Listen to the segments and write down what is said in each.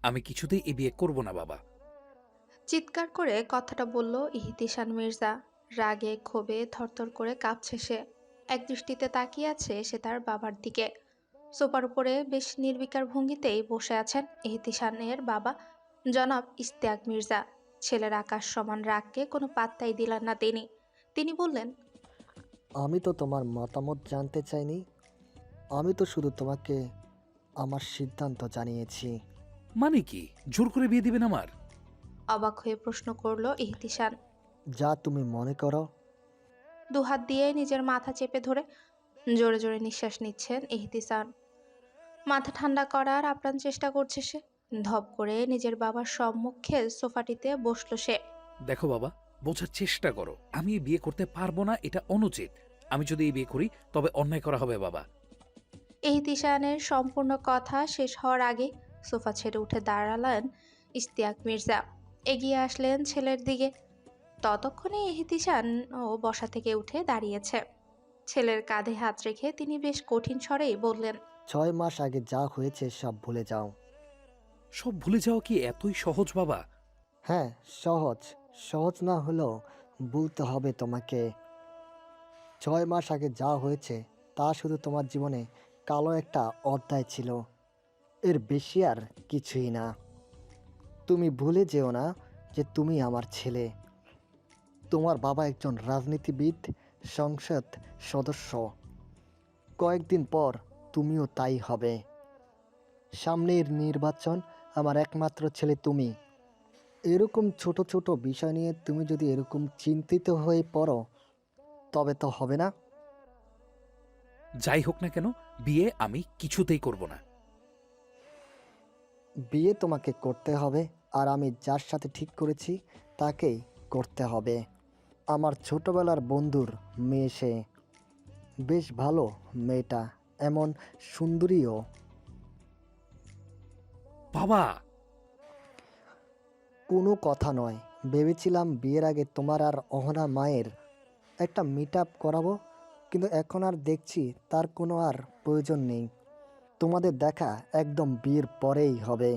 আমি কিছুতেই এ বিয়ে করব না বাবা। চিৎকার করে কথাটা বলল ইহতিশান মির্জা। রাগে ক্ষোভে থরথর করে কাঁপছে সে। এক দৃষ্টিতে তাকিয়ে আছে সে তার বাবার দিকে। সোফার উপরে বেশ নির্বিকার ভঙ্গিতেই বসে আছেন ইহতিশানের বাবা জনাব ইশতিয়াক মির্জা। ছেলের আকাশ সমান রাগকে কোনো পাত্তাই দিলেন না তিনি। তিনি বললেন, আমি তো তোমার মতামত জানতে চাইনি। আমি তো শুধু তোমাকে আমার সিদ্ধান্ত জানিয়েছি। মানে কি, জোর করে বিয়ে দিবেন আমার? অবাক হয়ে প্রশ্ন করল ইহতিশান। যা তুমি মনে করো। দুহাত দিয়ে নিজের মাথা চেপে ধরে জোরে জোরে নিঃশ্বাস নিচ্ছেন ইহতিশান। মাথা ঠান্ডা করার আপ্রাণ চেষ্টা করছে সে। ধপ করে নিজের বাবার সম্মুখে সোফাটিতে বসলো সে। দেখো বাবা, বোঝার চেষ্টা করো, আমি এই বিয়ে করতে পারবো না, এটা অনুচিত। আমি যদি এই বিয়ে করি তবে অন্যায় করা হবে বাবা। ইহতিশানের সম্পূর্ণ কথা শেষ হওয়ার আগে সোফা ছেড়ে উঠে দাঁড়ালেন ইশতিয়াক মির্জা। এগিয়ে আসলেন ছেলের দিকে। ততক্ষণে ইহতিশান ও বসা থেকে উঠে দাঁড়িয়েছে। ছেলের কাঁধে হাত রেখে তিনি বেশ কঠিন স্বরেই বললেন, 6 মাস আগে যা হয়েছে সব ভুলে যাও। সব ভুলে যাওয়া কি এতই সহজ বাবা? হ্যাঁ, সহজ। সহজ না হলেও বলতে হবে তোমাকে। 6 মাস আগে যা হয়েছে তা শুধু তোমার জীবনে কালো একটা অধ্যায় ছিল, এর বেশি আর কিছুই না। তুমি ভুলে যেও না যে তুমি আমার ছেলে। তোমার বাবা একজন রাজনীতিবিদ, সংসদ সদস্য। কয়েকদিন পর তুমিও তাই হবে। সামনের নির্বাচন, আমার একমাত্র ছেলে তুমি। এরকম ছোট ছোট বিষয় নিয়ে তুমি যদি এরকম চিন্তিত হয়ে পড়ো তবে তো হবে না। যাই হোক না কেন, বিয়ে আমি কিছুতেই করব না। বিয়ে তোমাকে করতে হবে, আর আমি যার সাথে ঠিক করেছি তাকেই করতে হবে। আমার ছোটবেলার বন্ধুর মেয়ে সে। বেশ ভালো মেয়েটা, এমন সুন্দরীও। বাবা! কোনো কথা নয়। ভেবেছিলাম বিয়ের আগে তোমার আর অহনা মায়ের একটা মিট আপ করাবো, কিন্তু এখন আর দেখছি তার কোনো আর প্রয়োজন নেই। তোমাদের দেখা একদম বিয়ের পরেই হবে।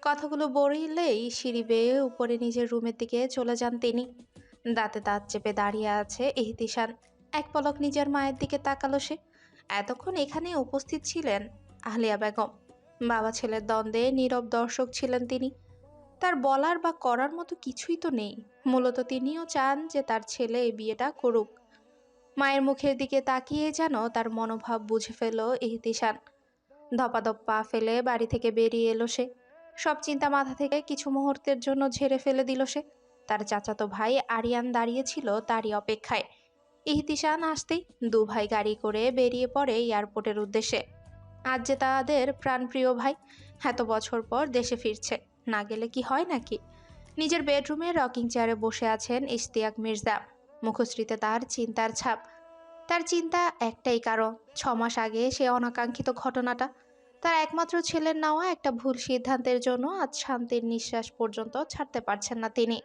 কথাগুলো বললেই সিঁড়ি বেয়ে উপরে নিজের রুমের দিকে চলে যান তিনি। দাঁতে দাঁত চেপে দাঁড়িয়ে আছে ইহতিশান। এক পলক নিজের মায়ের দিকে তাকালো সে। এতক্ষণ এখানে উপস্থিত ছিলেন আহলিয়া বেগম। বাবা ছেলের দ্বন্দ্বে নীরব দর্শক ছিলেন তিনি। তার বলার বা করার মতো কিছুই তো নেই। মূলত তিনিও চান যে তার ছেলে এই বিয়েটা করুক। মায়ের মুখের দিকে তাকিয়ে যেন তার মনোভাব বুঝে ফেল ইহতিশান। ধপাধপ পা ফেলে বাড়ি থেকে বেরিয়ে এলো সে। সব চিন্তা মাথা থেকে কিছু মুহূর্তের জন্য ঝেড়ে ফেলে দিল সে। তার চাচাতো ভাই আরিয়ান দাঁড়িয়েছিল তারই অপেক্ষায়। ইহতিশান আসতেই দু ভাই গাড়ি করে বেরিয়ে পড়ে এয়ারপোর্টের উদ্দেশ্যে। আজ যে তাদের প্রাণপ্রিয় ভাই এত বছর পর দেশে ফিরছে, না গেলে কি হয় নাকি। নিজের বেডরুমে রকিং চেয়ারে বসে আছেন ইশতিয়াক মির্জা। মুখশ্রীতে তার চিন্তার ছাপ। তার চিন্তা একটাই কারণ, 6 মাস আগে সে অনাকাঙ্ক্ষিত ঘটনাটা। তার একমাত্র ছেলের নেওয়া একটা ভুল সিদ্ধান্তের জন্য আজ শান্তির নিঃশ্বাস পর্যন্ত ছাড়তে পারছেন না তিনি।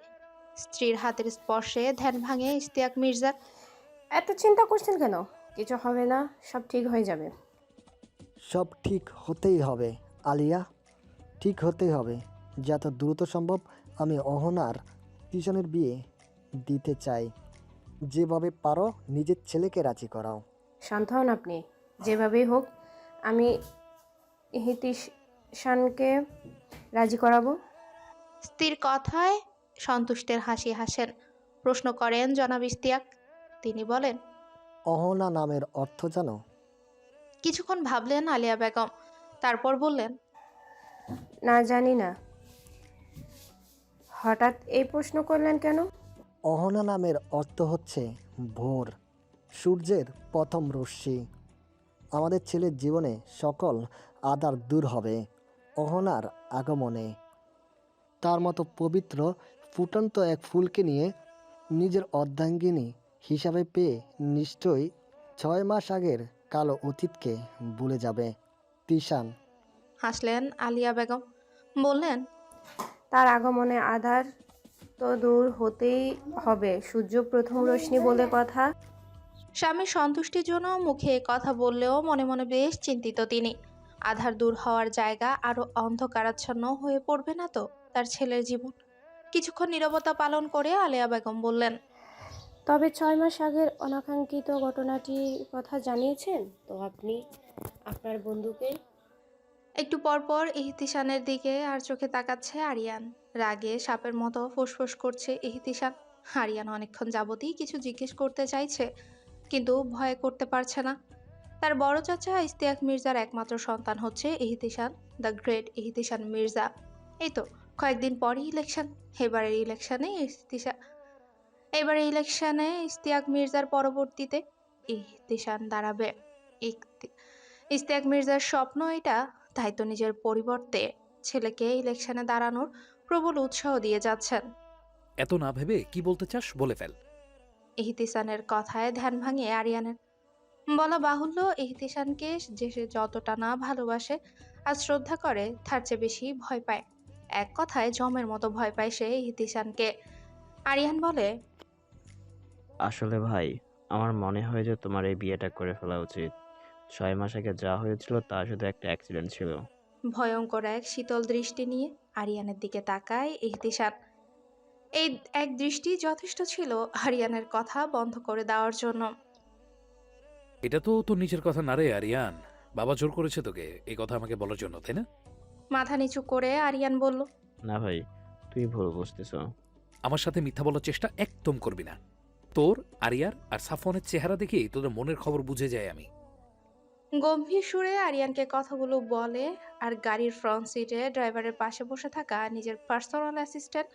স্ত্রীর হাতের স্পর্শে ধ্যান ভাঙে ইশতিয়াক মির্জার। এত চিন্তা করছেন কেন? কিছু হবে না, সব ঠিক হয়ে যাবে। সব ঠিক হতেই হবে আলিয়া, ঠিক হতেই হবে। যত দ্রুত সম্ভব আমি অহনার তিশানের বিয়ে দিতে চাই। যেভাবে পারো নিজের ছেলেকে রাজি করাও। শান্ত হন আপনি। যেভাবেই হোক আমি হিতিশানকে রাজি করাবো। স্ত্রীর কথায় সন্তুষ্টের হাসি হাসেন। প্রশ্ন করেন জনাব ইশতিয়াক। তিনি বলেন, অহনা নামের অর্থ জানো? কিছুক্ষণ ভাবলেন আলিয়া বেগম, তারপর বললেন, না, জানি না। হঠাৎ এই প্রশ্ন করলেন কেন? অহনা নামের অর্থ হচ্ছে ভোর, সূর্যের প্রথম রশ্মি। আমাদের ছেলের জীবনে সকল আধার দূর হবে অহনার আগমনে। তার মতো পবিত্র ফুটন্ত এক ফুলকে নিয়ে নিজের অর্ধাঙ্গিনী হিসাবে পেয়ে নিশ্চয়ই 6 মাস আগের কালো অতীতকে ভুলে যাবে তিশান। হাসলেন আলিয়া বেগম। বললেন, তার আগমনে আধার তো দূর হতেই হবে, সূর্য প্রথম রশ্মি বলে কথা। স্বামীর সন্তুষ্টির জন্য মুখে এ কথা বললেও মনে মনে বেশ চিন্তিত তিনি। আধার দূর হওয়ার জায়গা আরো অন্ধকারাচ্ছন্ন হয়ে পড়বে না তো তার ছেলের জীবন? কিছুক্ষণ নীরবতা পালন করে আলেয়া বেগম বললেন, তবে 6 মাস আগের অনাকাঙ্ক্ষিত ঘটনাটির কথা জানিয়েছেন তো আপনি আপনার বন্ধুকে? একটু পরপর ইহতিশানের দিকে আর চোখে তাকাচ্ছে আরিয়ান। রাগে সাপের মতো ফোঁসফোঁস করছে ইহতিশান। আরিয়ান অনেকক্ষণ যাবতই কিছু জিজ্ঞেস করতে চাইছে, কিন্তু ভয়ে করতে পারছে না। তার বড় চাচা ইশতিয়াক মির্জার একমাত্র সন্তান হচ্ছে ইহতিশান, দ্য গ্রেট ইহতিশান মির্জা। এই তো কয়েকদিন পরই ইলেকশন। এবারে ইলেকশনে ইশতিয়াক মির্জার পরবর্তীতে ইহতিশান দাঁড়াবে। ইশতিয়াক মির্জার স্বপ্ন এটা, তাই তো নিজের পরিবর্তে ছেলেকে ইলেকশনে দাঁড়ানোর প্রবল উৎসাহ দিয়ে যাচ্ছেন। এত না ভেবে কি বলতে চাস বলে ফেল। ইহতিশানের কথায় ধ্যান ভাঙে আরিয়ানের। বলা বাহুল্য, ইহতিশানকে যে সে যতটা না ভালোবাসে আর শ্রদ্ধা করে তার চেয়ে বেশি ভয় পায়। এক কথায় জমের মতো ভয় পায় সে ইহতিশানকে। আরিয়ান বলে, আসলে ভাই, আমার মনে হয় যে তোমার এই বিয়েটা করে ফেলা উচিত। 6 মাস আগে যা হয়েছিল তা শুধু একটা অ্যাক্সিডেন্ট ছিল। ভয়ঙ্কর এক শীতল দৃষ্টি নিয়ে আরিয়ানের দিকে তাকায় ইহতিশান। এই এক দৃষ্টি যথেষ্ট ছিল আরিয়ানের কথা বন্ধ করে দেওয়ার জন্য। এটা তো তোর নিজের কথা না রে আরিয়ান। বাবা জোর করেছে তোকে এই কথা আমাকে বলার জন্য, তাই না? মাথা নিচু করে আরিয়ান বলল, না ভাই, তুই ভুল বুঝতেছ। আমার সাথে মিথ্যা বলার চেষ্টা একদম করবি না। তোর, আরিয়ার আর সাফওয়ানের চেহারা দেখেই তোদের মনের খবর বুঝে যায় আমি। গম্ভীর সুরে আরিয়ানকে কথাগুলো বলে আর গাড়ির ফ্রন্ট সিটে ড্রাইভারের পাশে বসে থাকা নিজের পার্সোনাল অ্যাসিস্ট্যান্ট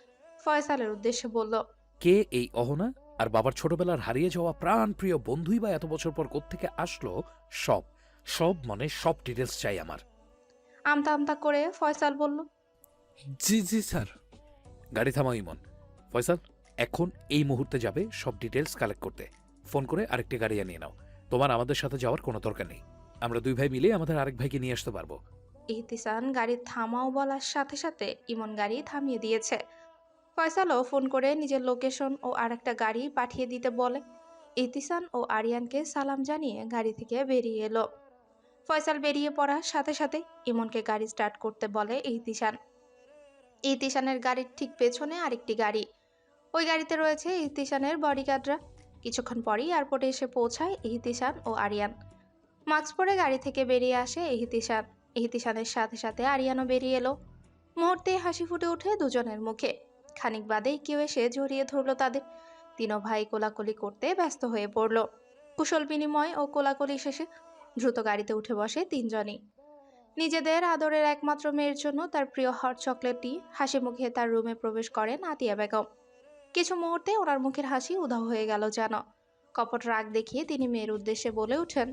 ফয়সালের উদ্দেশ্যে বলল, কে এই অহনা? আর বাবার ছোটবেলার হারিয়ে যাওয়া প্রাণ প্রিয় বন্ধুই বা এত বছর পর কোত্থেকে আসলো? সব সব মানে সব ডিটেলস চাই আমার। আমতা আমতা করে ফয়সাল বলল, জি জি স্যার। গাড়ি থামাও ইমন। ফয়সাল, এখন এই মুহূর্তে যাবে সব ডিটেলস কালেক্ট করতে। ফোন করে আরেকটি গাড়ি আনিয়ে নাও। তোমার আমাদের সাথে যাওয়ার কোনো দরকার নেই। আমরা দুই ভাই মিলে আমাদের আরেক ভাইকে নিয়ে আসতে পারবো। ইহতিসান গাড়ি থামাও বলার সাথে সাথে ইমন গাড়ি থামিয়ে দিয়েছে। ফয়সালও ফোন করে নিজের লোকেশন ও আরেকটা গাড়ি পাঠিয়ে দিতে বলে। ইহতিসান ও আরিয়ানকে সালাম জানিয়ে গাড়ি থেকে বেরিয়ে এলো। ফয়সাল বেরিয়ে পড়ার সাথে সাথে ইমনকে গাড়ি স্টার্ট করতে বলে ইহতিসান। ইহতিসানের গাড়ির ঠিক পেছনে আরেকটি গাড়ি। ওই গাড়িতে রয়েছে ইহতিসানের বডিগার্ডরা। কিছুক্ষণ পরেই এয়ারপোর্টে এসে পৌঁছায় ইহতিসান ও আরিয়ান। মাস্ক পরে গাড়ি থেকে বেরিয়ে আসে ইহতিসান। ইহতিসানের সাথে সাথে আরিয়ানও বেরিয়ে এলো। মুহূর্তে হাসি ফুটে ওঠে দুজনের মুখে। খানিক বাদেই কেউ এসে জড়িয়ে ধরলো তাদের। তিনো ভাই কোলাকুলি করতে ব্যস্ত হয়ে পড়ল। কুশল বিনিময় ও কোলাকুলি শেষে দ্রুত গাড়িতে উঠে বসে তিনজনই। নিজেদের আদরের একমাত্র মেয়ের জন্য তার প্রিয় হট চকলেটটি হাসি মুখে তার রুমে প্রবেশ করেন আতিয়া বেগম। কিছু মুহূর্তে ওনার মুখের হাসি উধাও হয়ে গেল যেন। কপট রাগ দেখিয়ে তিনি মেয়ের উদ্দেশ্যে বলে ওঠেন,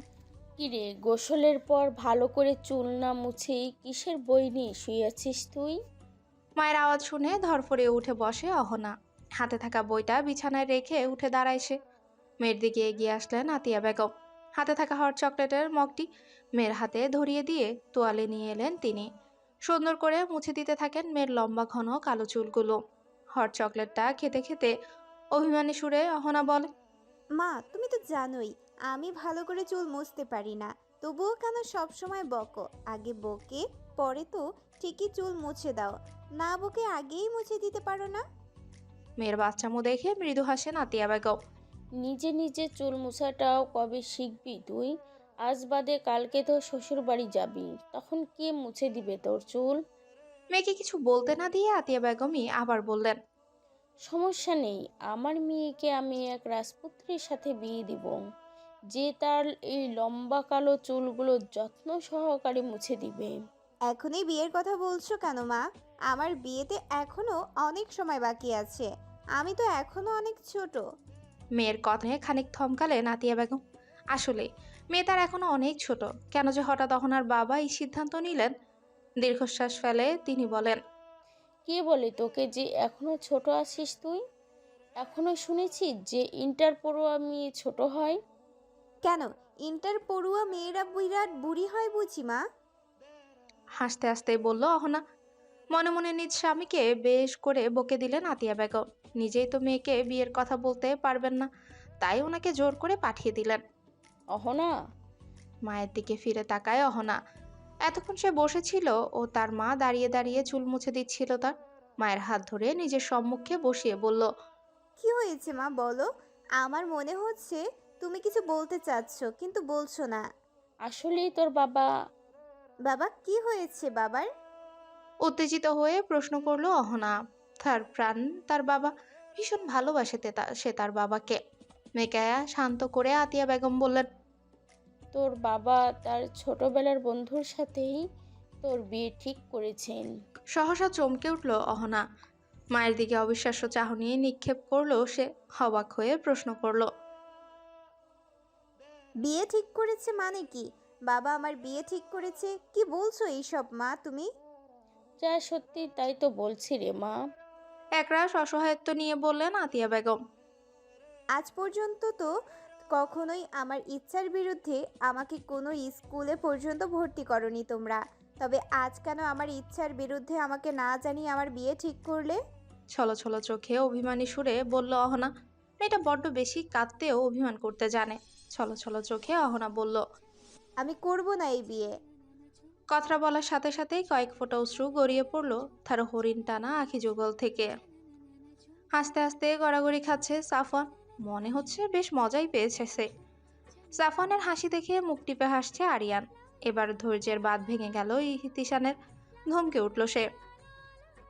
কিরে, গোসলের পর ভালো করে চুল না মুছেই কিসের বই নিয়ে শুয়েছিস তুই? মায়ের আওয়াজ শুনে ধরফরে উঠে বসে অহনা। হাতে থাকা বইটা বিছানায় রেখে উঠে দাঁড়ায় সে। মেয়ের দিকে এগিয়ে আসলেন আতিয়া বেগম। হাতে থাকা হট চকলেটের মগটি মেয়ের হাতে ধরিয়ে দিয়ে তোয়ালে নিয়ে এলেন তিনি। সুন্দর করে মুছে দিতে থাকেন মেয়ের লম্বা ঘন কালো চুলগুলো। হট চকলেটটা খেতে খেতে অভিমানী সুরে অহনা বলে, মা, তুমি তো জানোই আমি ভালো করে চুল মুছতে পারি না, তবুও কেন সব সময় বকো? আগে বকে পরে তো ঠিকই চুল মুছে দাও, না বকে আগেই মুছে দিতে পারো না? মেয়ের বাচ্চামো দেখে মৃদু হাসেন আতিয়া বেগম। নিজে নিজে চুল মুছাটাও কবে শিখবি তুই? আজ বাদে কালকে তো শ্বশুর বাড়ি যাবি, তখন কে মুছে দিবে তোর চুল? মেয়েকে কিছু বলতে না দিয়ে আতিয়া বেগমই আবার বললেন, সমস্যা নেই, আমার মেয়েকে আমি এক রাজপুত্রের সাথে বিয়ে দিব, যে তার এই লম্বা কালো চুলগুলো যত্ন সহকারে মুছে দিবে। এখনই বিয়ের কথা বলছো কেন মা? আমার বিয়েতে এখনো অনেক সময় বাকি আছে, আমি তো এখনো অনেক ছোট। মেয়ের কথায় খানিক থমকালেন আতিয়া বেগম। আসলে মেয়ে তার এখনো অনেক ছোট। কেন যে হঠাৎ অহনার বাবা এই সিদ্ধান্ত নিলেন? দীর্ঘশ্বাস ফেলে তিনি বলেন, কে বলে তোকে যে এখনো ছোট আছিস তুই? এখনো শুনেছিস যে ইন্টার পড়ুয়া মেয়ে ছোট হয়? কেন, ইন্টার পড়ুয়া মেয়েরা বিরাট বুড়ি হয় বুঝি মা? হাসতে হাসতে বলল অহনা। মনে মনে নিজ স্বামীকে বেশ করে বকে দিলেন আতিয়া বেগম। নিজেই তো মেয়েকে বিয়ের কথা বলতে পারবেন না, তাই ওনাকে জোর করে পাঠিয়ে দিলেন। অহনা, মায়ের দিকে ফিরে তাকায় অহনা। এতক্ষণ সে বসেছিল ও তার মা দাঁড়িয়ে দাঁড়িয়ে চুল মুছে দিচ্ছিল তার। মায়ের হাত ধরে নিজের সম্মুখে বসিয়ে বলল, কি হয়েছে মা বলো? আমার মনে হচ্ছে তুমি কিছু বলতে চাচ্ছ কিন্তু বলছো না। আসলেই তোর বাবা। বাবা কি হয়েছে বাবার? উত্তেজিত হয়ে প্রশ্ন করলো অহনা। তার প্রাণ তার বাবা, ভীষণ ভালোবাসে সে তার বাবাকে। মেয়েকে শান্ত করে আতিয়া বেগম বললেন, তোর বাবা তার ছোটবেলার বন্ধুর সাথেই তোর বিয়ে ঠিক করেছেন। সহসা চমকে উঠল অহনা। মায়ের দিকে অবিশ্বাস্য চাহনি নিক্ষেপ করলো সে। অবাক হয়ে প্রশ্ন করলো, বিয়ে ঠিক করেছে মানে কি? বাবা আমার বিয়ে ঠিক করেছে? কি বলছো এইসব মা তুমি? যা সত্যি তাই তো বলছি রে মা। একরাশ অসহায়ত্ব নিয়ে বললেন আতিয়া বেগম। আজ পর্যন্ত তো কখনোই আমার ইচ্ছার বিরুদ্ধে আমাকে কোনো স্কুলে পর্যন্ত ভর্তি করনি তোমরা। তবে আজ কেন আমার ইচ্ছার বিরুদ্ধে আমাকে না জানিয়ে আমার বিয়ে ঠিক করলে? ছলো ছলো চোখে অভিমানী সুরে বলল অহনা। মেয়েটা বড্ড বেশি কাঁদতেও অভিমান করতে জানে। ছলো ছলো চোখে অহনা বলল, আমি করব না এই বিয়ে। কথাটা বলার সাথে সাথেই কয়েক ফোঁটা অশ্রু গড়িয়ে পড়ল তার হরিণ টানা আখি যুগল থেকে। হাসতে হাসতে গড়াগড়ি খাচ্ছে সাফওয়ান। মনে হচ্ছে বেশ মজাই পেয়েছে সে। সাফওয়ানের হাসি দেখে মুখ টিপে হাসছে আরিয়ান। এবার ধৈর্যের বাঁধ ভেঙে গেল ইহতিশানের। ধমকে উঠল সে।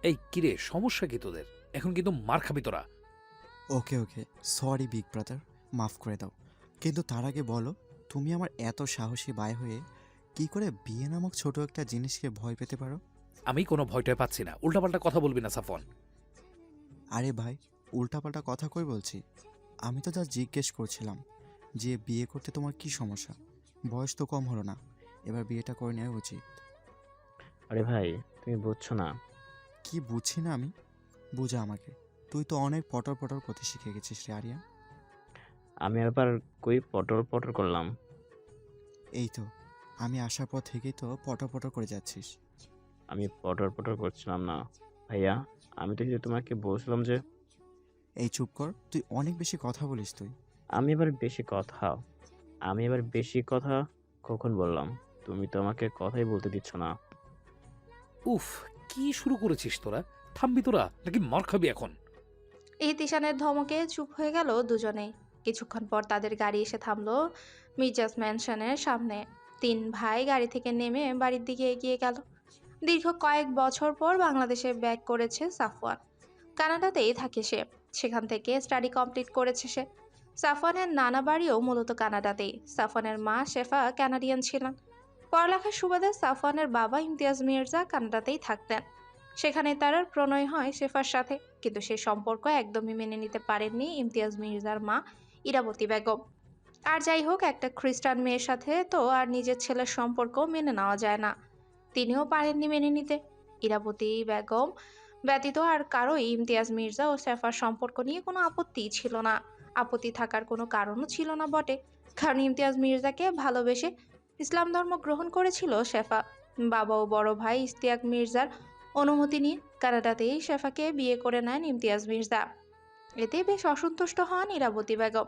এই কিরে, সমস্যা কি তোদের? এখন কিন্তু মার খাবি তোরা। ওকে ওকে, সরি বিগ ব্রাদার, মাফ করে দাও। কিন্তু তার আগে বলো, তুমি আমার এত সাহসী ভাই হয়ে কি করে বিয়ে নামক ছোট একটা জিনিসকে ভয় পেতে পারো? আমি কোনো ভয়টয় পাচ্ছি না। উল্টাপাল্টা কথা বলবি না সাফওয়ান। আরে ভাই, উল্টাপাল্টা কথা কই বলছি? আমি তো যা জিজ্ঞেস করছিলাম যে বিয়ে করতে তোমার কি সমস্যা? বয়স তো কম হলো না, এবার বিয়েটা করে নেওয়া উচিত। আরে ভাই, তুমি বুঝছো না। কি বুঝছি না আমি? বুঝা আমাকে। তুই তো অনেক পটর পটর করতে শিখে গেছিস রে আরিয়া। আমি আবার কই পটর পটর করলাম? এই তো, আমি আসার পর থেকেই তো পটর পটর করে যাচ্ছিস। আমি পটর পটর করছিলাম না ভাইয়া। আমি তো শুধু তোমাকে বলছিলাম যে এই চুপ কর, তুই অনেক বেশি কথা বলিস তুই। আমি এবার বেশি কথা কখন বললাম? তুমি তো আমাকে কথাই বলতে দিচ্ছ না। উফ, কি শুরু করেছিস তোরা? থামবি তোরা নাকি মার খাবি এখন? ইহতিশানের ধমকে চুপ হয়ে গেল দুজনেই। কিছুক্ষণ পর তাদের গাড়ি এসে থামলো মির্জাস ম্যানশনের সামনে। তিন ভাই গাড়ি থেকে নেমে বাড়ির দিকে এগিয়ে গেল। দীর্ঘ কয়েক বছর পর বাংলাদেশে ব্যাক করেছে সাফওয়ান। কানাডাতেই থাকে সে। সেখান থেকে স্টাডি কমপ্লিট করেছে সে। সাফওয়ানের নানা বাড়িও মূলত কানাডাতেই। সাফওয়ানের মা শেফা কানাডিয়ান ছিলেন। পড়ালেখার সুবাদে সাফওয়ানের বাবা ইমতিয়াজ মির্জা কানাডাতেই থাকতেন। সেখানে তার প্রণয় হয় শেফার সাথে। কিন্তু সে সম্পর্ক একদমই মেনে নিতে পারেননি ইমতিয়াজ মির্জার মা ইরাবতী বেগম। আর যাই হোক, একটা খ্রিস্টান মেয়ের সাথে তো আর নিজের ছেলের সম্পর্ক মেনে নেওয়া যায় না। তিনিও পারেননি মেনে নিতে। ইরাবতী বেগম ব্যতীত আর কারোই ইমতিয়াজ মির্জা ও শেফার সম্পর্ক নিয়ে কোনো আপত্তিই ছিল না। আপত্তি থাকার কোনো কারণও ছিল না বটে, কারণ ইমতিয়াজ মির্জাকে ভালোবেসে ইসলাম ধর্ম গ্রহণ করেছিল শেফা। বাবা ও বড় ভাই ইশতিয়াক মির্জার অনুমতি নিয়ে কানাডাতেই শেফাকে বিয়ে করে নেন ইমতিয়াজ মির্জা। এতে বেশ অসন্তুষ্ট হন ইরাবতী বেগম।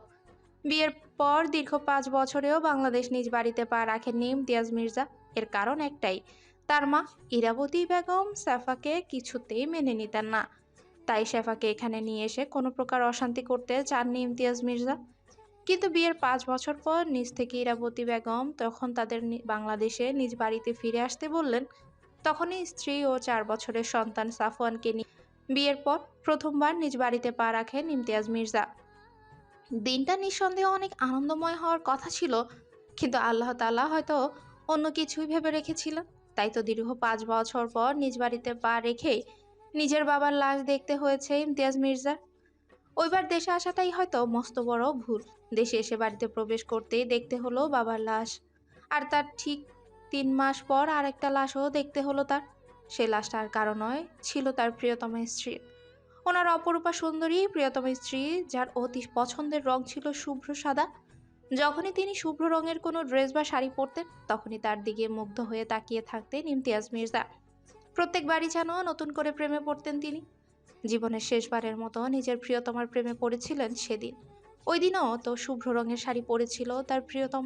বিয়ের পর দীর্ঘ 5 বছরেও বাংলাদেশ নিজ বাড়িতে পা রাখেননি ইমতিয়াজ মির্জা। এর কারণ একটাই, তার মা ইরাবতী বেগম শেফাকে কিছুতেই মেনে নিতেন না। তাই শেফাকে এখানে নিয়ে এসে কোনো প্রকার অশান্তি করতে চাননি ইমতিয়াজ মির্জা। কিন্তু বিয়ের 5 বছর পর নিজ থেকে ইরাবতী বেগম তখন তাদের বাংলাদেশে নিজ বাড়িতে ফিরে আসতে বললেন। তখনই স্ত্রী ও 4 বছরের সন্তান সাফওয়ানকে নিয়ে বিয়ের পর প্রথমবার নিজ বাড়িতে পা রাখেন ইমতিয়াজ মির্জা। দিনটা নিঃসন্দেহে অনেক আনন্দময় হওয়ার কথা ছিল, কিন্তু আল্লাহ তাআলা হয়তো অন্য কিছুই ভেবে রেখেছিলেন। তাই তো দীর্ঘ 5 বছর পর নিজ বাড়িতে পা রেখে নিজের বাবার লাশ দেখতে হয়েছে ইমতিয়াজ মির্জার। ওইবার দেশে আসাটাই হয়তো মস্ত বড় ভুল। দেশে এসে বাড়িতে প্রবেশ করতেই দেখতে হলো বাবার লাশ। আর তার ঠিক 3 মাস পর আরেকটা লাশও দেখতে হলো তার। সে লাশটার কারণই ছিল তার প্রিয়তম স্ত্রী। ওনার অপরূপা সুন্দরী প্রিয়তম স্ত্রী, যার অতি পছন্দের রং ছিল শুভ্র সাদা। যখনই তিনি শুভ্র রঙের কোনো ড্রেস বা শাড়ি পরতেন, তখনই তার দিকে মুগ্ধ হয়ে তাকিয়ে থাকতেন ইমতিয়াজ মির্জা। প্রত্যেকবারই যেন নতুন করে প্রেমে পড়তেন তিনি। জীবনের শেষবারের মতো নিজের প্রিয়তমার প্রেমে পড়েছিলেন সেদিন। ওই দিনও তো শুভ্র রঙের শাড়ি পরেছিল তার প্রিয়তম।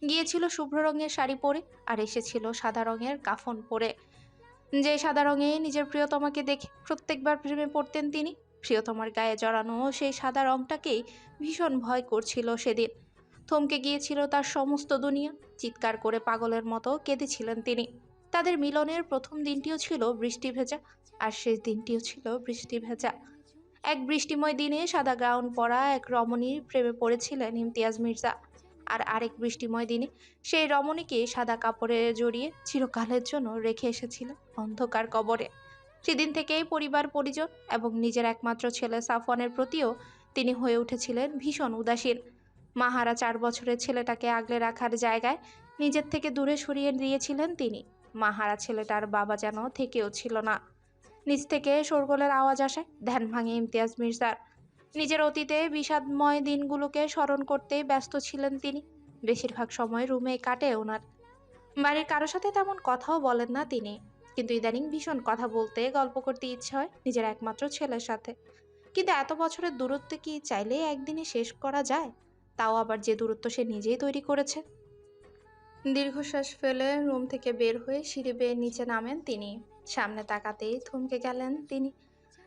গিয়েছিল শুভ্র রঙের শাড়ি পরে, আর এসেছিল সাদা রঙের কাফন পরে। যে সাদা রঙে নিজের প্রিয়তমাকে দেখে প্রত্যেকবার প্রেমে পড়তেন তিনি। প্রিয়তমার গায়ে জড়ানো সেই সাদা রংটাকেই ভীষণ ভয় করছিল সেদিন। থমকে গিয়েছিল তার সমস্ত দুনিয়া। চিৎকার করে পাগলের মতো কেঁদেছিলেন তিনি। তাদের মিলনের প্রথম দিনটিও ছিল বৃষ্টি ভেজা, আর শেষ দিনটিও ছিল বৃষ্টি ভেজা। এক বৃষ্টিময় দিনে সাদা গাউন পরা এক রমণীর প্রেমে পড়েছিলেন ইমতিয়াজ মির্জা। আর আরেক বৃষ্টিময় দিনে সেই রমণীকে সাদা কাপড়ে জড়িয়ে চিরকালের জন্য রেখে এসেছিলেন অন্ধকার কবরে। সেদিন থেকেই পরিবার পরিজন এবং নিজের একমাত্র ছেলে সাফওয়ানের প্রতিও তিনি হয়ে উঠেছিলেন ভীষণ উদাসীন। মাহারা 4 বছরের ছেলেটাকে আগলে রাখার জায়গায় নিজের থেকে দূরে সরিয়ে দিয়েছিলেন তিনি। মাহারা ছেলেটার বাবা যেন থেকেও ছিল না। নিচ থেকে শোরগোলের আওয়াজ আসায় ধ্যান ভাঙে ইমতিয়াজ মির্জার। নিজের অতীতে বিষাদময় দিনগুলোকে স্মরণ করতেই ব্যস্ত ছিলেন তিনি। বেশিরভাগ সময় রুমে কাটে ওনার। বাড়ির কারোর সাথে তেমন কথাও বলেন না তিনি, কিন্তু ইদানিং ভীষণ কথা বলতে, গল্প করতে ইচ্ছে হয় নিজের একমাত্র ছেলের সাথে। কিন্তু এত বছরের দূরত্ব কি চাইলে একদিনে শেষ করা যায়? তাও আবার যে দূরত্ব সে নিজেই তৈরি করেছে। দীর্ঘশ্বাস ফেলে রুম থেকে বের হয়ে সিঁড়ি বেয়ে নিচে নামেন তিনি। সামনে তাকাতেই থমকে গেলেন তিনি।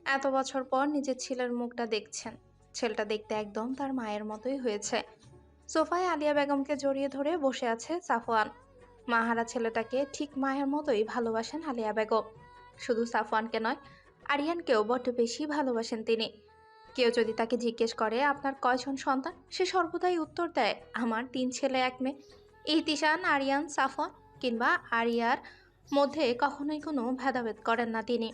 এত বছর পর নিজের ছেলের মুখটা দেখছেন। ছেলেটা দেখতে একদম তার মায়ের মতোই হয়েছে। সোফায় আলিয়া বেগমকে জড়িয়ে ধরে বসে আছে সাফওয়ান। মাহারা ছেলেটাকে ঠিক মায়ের মতোই ভালোবাসেন আলিয়া বেগম। শুধু সাফওয়ানকে নয়, আরিয়ানকেও বড্ড বেশি ভালোবাসেন তিনি। কেউ যদি তাকে জিজ্ঞেস করে আপনার কয়জন সন্তান, সে সর্বদাই উত্তর দেয় আমার 3 ছেলে 1 মেয়ে। ইহতিশান, আরিয়ান, সাফওয়ান কিংবা আরিয়ার মধ্যে কখনোই কোনো ভেদাভেদ করেন না তিনি।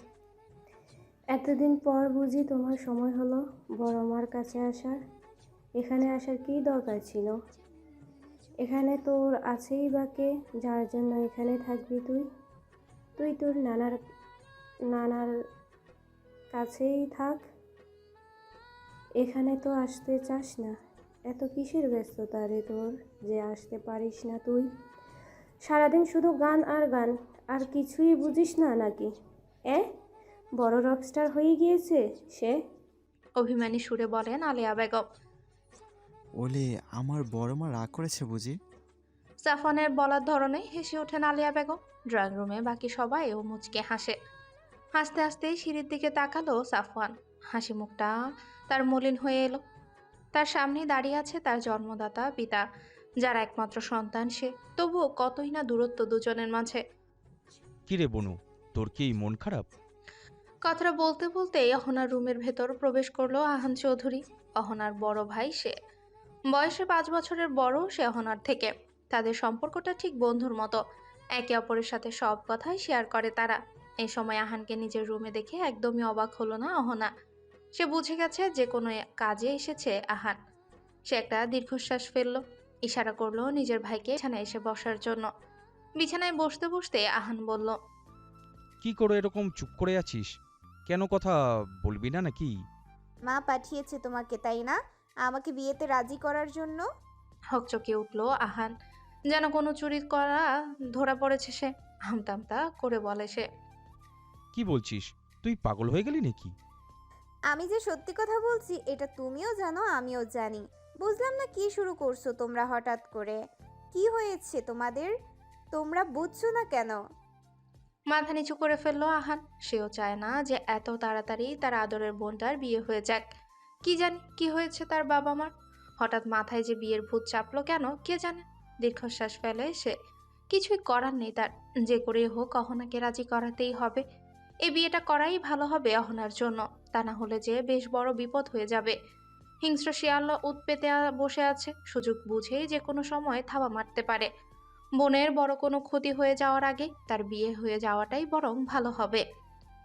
এতদিন পর বুঝি তোমার সময় হলো বড় মার কাছে আসার? এখানে আসার কী দরকার ছিল? এখানে তোর আছেই বা কে, যার জন্য এখানে থাকবি তুই? তুই তোর নানার কাছেই থাক। এখানে তো আসতে চাস না। এত কিসের ব্যস্ততা রে তোর যে আসতে পারিস না তুই? সারাদিন শুধু গান আর গান, আর কিছুই বুঝিস না নাকি? বড় রকস্টার হয়ে গিয়েছে সে। অভিমানী সুরে বলেন আলিয়া বেগম। ওলে, আমার বড় মা রাগ করেছে বুঝি? সাফওয়ানের বলার ধরনে হেসে ওঠেন আলিয়া বেগম। ড্রয়িং রুমে বাকি সবাই ও মুচকে হাসে। হাসতে হাসতে সিঁড়ির দিকে তাকালো সাফওয়ান। হাসি মুখটা তার মলিন হয়ে এলো। তার সামনেই দাঁড়িয়ে আছে তার জন্মদাতা পিতা, যার একমাত্র সন্তান সে। তবুও কতই না দূরত্ব দুজনের মাঝে। কিরে বনু, তোর কি মন খারাপ? কথাটা বলতে বলতেই অহনার রুমের ভেতর প্রবেশ করলো আহান চৌধুরী। অহনার বড় ভাই সে। বয়সে 5 বছরের বড় সে অহনার থেকে। তাদের সম্পর্কটা ঠিক বন্ধুর মতো। একে অপরের সাথে সব কথাই শেয়ার করে তারা। এই সময় আহানকে নিজের রুমে দেখে একদমই অবাক হলো না অহনা। সে বুঝে গেছে যে কোনো কাজে এসেছে আহান। সে একটা দীর্ঘশ্বাস ফেললো, ইশারা করলো নিজের ভাইকে বিছানায় এসে বসার জন্য। বিছানায় বসতে বসতে আহান বলল, কি করে এরকম চুপ করে আছিস? কেন কথা বলবি না নাকি? মা পাঠিয়েছে তোমাকে, তাই না? আমাকে বিয়েতে রাজি করার জন্য। হকচকে উঠল আহান, যেন কোনো চুরি করা ধরা পড়েছে সে। আমতামতা করে বলে সে, কি বলছিস? তুই পাগল হয়ে গেলি নাকি? আমি যে সত্যি কথা বলছি এটা তুমিও জানো, আমিও জানি। বুঝলাম না কি শুরু করছো তোমরা হঠাৎ করে। কি হয়েছে তোমাদের? তোমরা বুঝছো না কেন? মাথা নিচু করে ফেললো আহান। সেও চায় না যে এত তাড়াতাড়ি তার আদরের বোনটার বিয়ে হয়ে যাক। কি জানি কি হয়েছে তার বাবা মার। হঠাৎ মাথায় যে বিয়ের ভূত চাপলো কেন কে জানে। দীর্ঘশ্বাস ফেলে সে। কিছুই করার নেই তার। যে করে হোক অহনাকে রাজি করাতেই হবে। এই বিয়েটা করাই ভালো হবে অহনার জন্য। তা না হলে যে বেশ বড় বিপদ হয়ে যাবে। হিংস্র শিয়াল উৎপেতে বসে আছে, সুযোগ বুঝেই যে কোনো সময় থাবা মারতে পারে। বোনের বড় কোনো ক্ষতি হয়ে যাওয়ার আগে তার বিয়ে হয়ে যাওয়াটাই বরং ভালো হবে।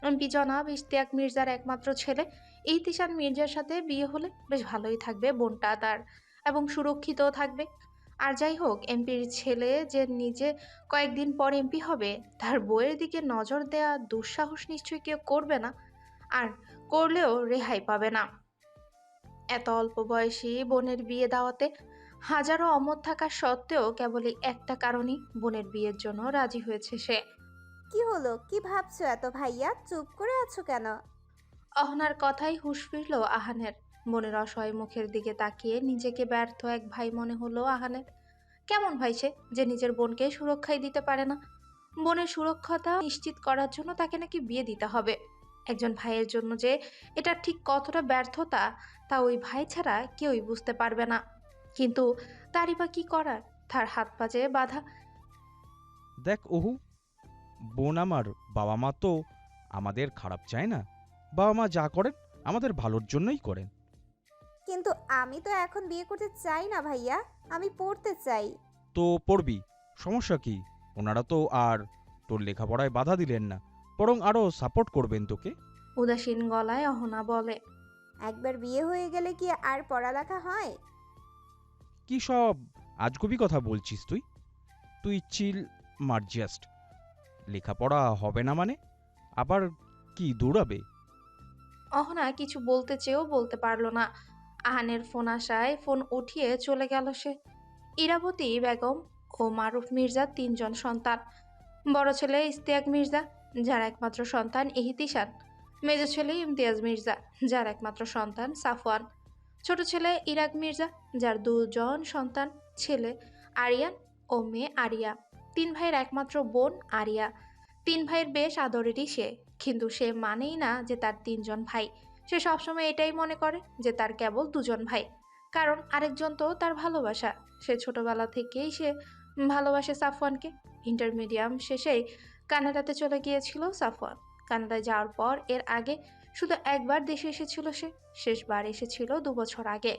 এমপি জনাব ইশতিয়াক মির্জার একমাত্র ছেলে ইহতিশান মির্জার সাথে বিয়ে হলে বেশ ভালোই থাকবে বোনটা তার, এবং সুরক্ষিতও থাকবে। আর যাই হোক, এমপির ছেলে যে নিজে কয়েকদিন পর এমপি হবে, তার বউয়ের দিকে নজর দেওয়া দুঃসাহস নিশ্চয়ই কেউ করবে না। আর করলেও রেহাই পাবে না। এত অল্প বয়সী বোনের বিয়ে দাওয়াতে হাজারো অমত থাকা সত্ত্বেও কেবলই একটা কারণেই বোনের বিয়ের জন্য রাজি হয়েছে সে। কি হলো? কি ভাবছো এত ভাইয়া? চুপ করে আছো কেন? অহনার কথাই হুঁশ ফিরল আহানের। বোনের অসহায় মুখের দিকে তাকিয়ে নিজেকে ব্যর্থ এক ভাই মনে হলো আহানের। কেমন ভাই সে, যে নিজের বোনকে সুরক্ষাই দিতে পারে না? বোনের সুরক্ষাটা নিশ্চিত করার জন্য তাকে নাকি বিয়ে দিতে হবে। একজন ভাইয়ের জন্য যে এটা ঠিক কতটা ব্যর্থতা, তা ওই ভাই ছাড়া কেউই বুঝতে পারবে না। কিন্তু তারই বা কি করার, তার হাত পাজে বাধা। দেখ ওহু, বোন আমার, বাবা মা তো আমাদের খারাপ চায় না। বাবা মা যা করেন আমাদের ভালোর জন্যই করেন। কিন্তু আমি তো এখন বিয়ে করতে চাই না ভাইয়া, আমি পড়তে চাই। তো পড়বি, সমস্যা কি? ওনারা তো আর তোর লেখাপড়ায় বাধা দিলেন না, বরং আরও সাপোর্ট করবেন তোকে। উদাসীন গলায় অহনা বলে। একবার বিয়ে হয়ে গেলে কি আর পড়ালেখা হয়? কি সব আজগুবি কথা বলছিস তুই? তুই চিল মার জাস্ট। লেখাপড়া হবে না মানে আবার কি দৌড়াবে? অহনা কিছু বলতে চেয়েও বলতে পারলো না। আহানের ফোন আসায় ফোন উঠিয়ে চলে গেল সে। ইরাবতী বেগম ও মারুফ মির্জার 3 জন সন্তান। বড় ছেলে ইস্তিয়াক মির্জা, যার একমাত্র সন্তান ইহতিশান। মেজ ছেলে ইমতিয়াজ মির্জা, যার একমাত্র সন্তান সাফওয়ান। ছোট ছেলে ইরাক মির্জা, যার 2 জন সন্তান, ছেলে আরিয়ান ও মেয়ে আরিয়া। 3 ভাইয়ের একমাত্র বোন আরিয়া। 3 ভাইয়ের বেশ আদরেরই সে, কিন্তু সে মানেই না যে তার 3 জন ভাই। সে সবসময় এটাই মনে করে যে তার কেবল 2 জন ভাই, কারণ আরেকজন তো তার ভালোবাসা। সে ছোটবেলা থেকেই সে ভালোবাসে সাফওয়ানকে। ইন্টারমিডিয়াম শেষেই কানাডাতে চলে গিয়েছিল সাফওয়ান। কানাডায় যাওয়ার পর এর আগে শুধু একবার দেশে এসেছিল সে, শেষবার এসেছিল 2 বছর আগে।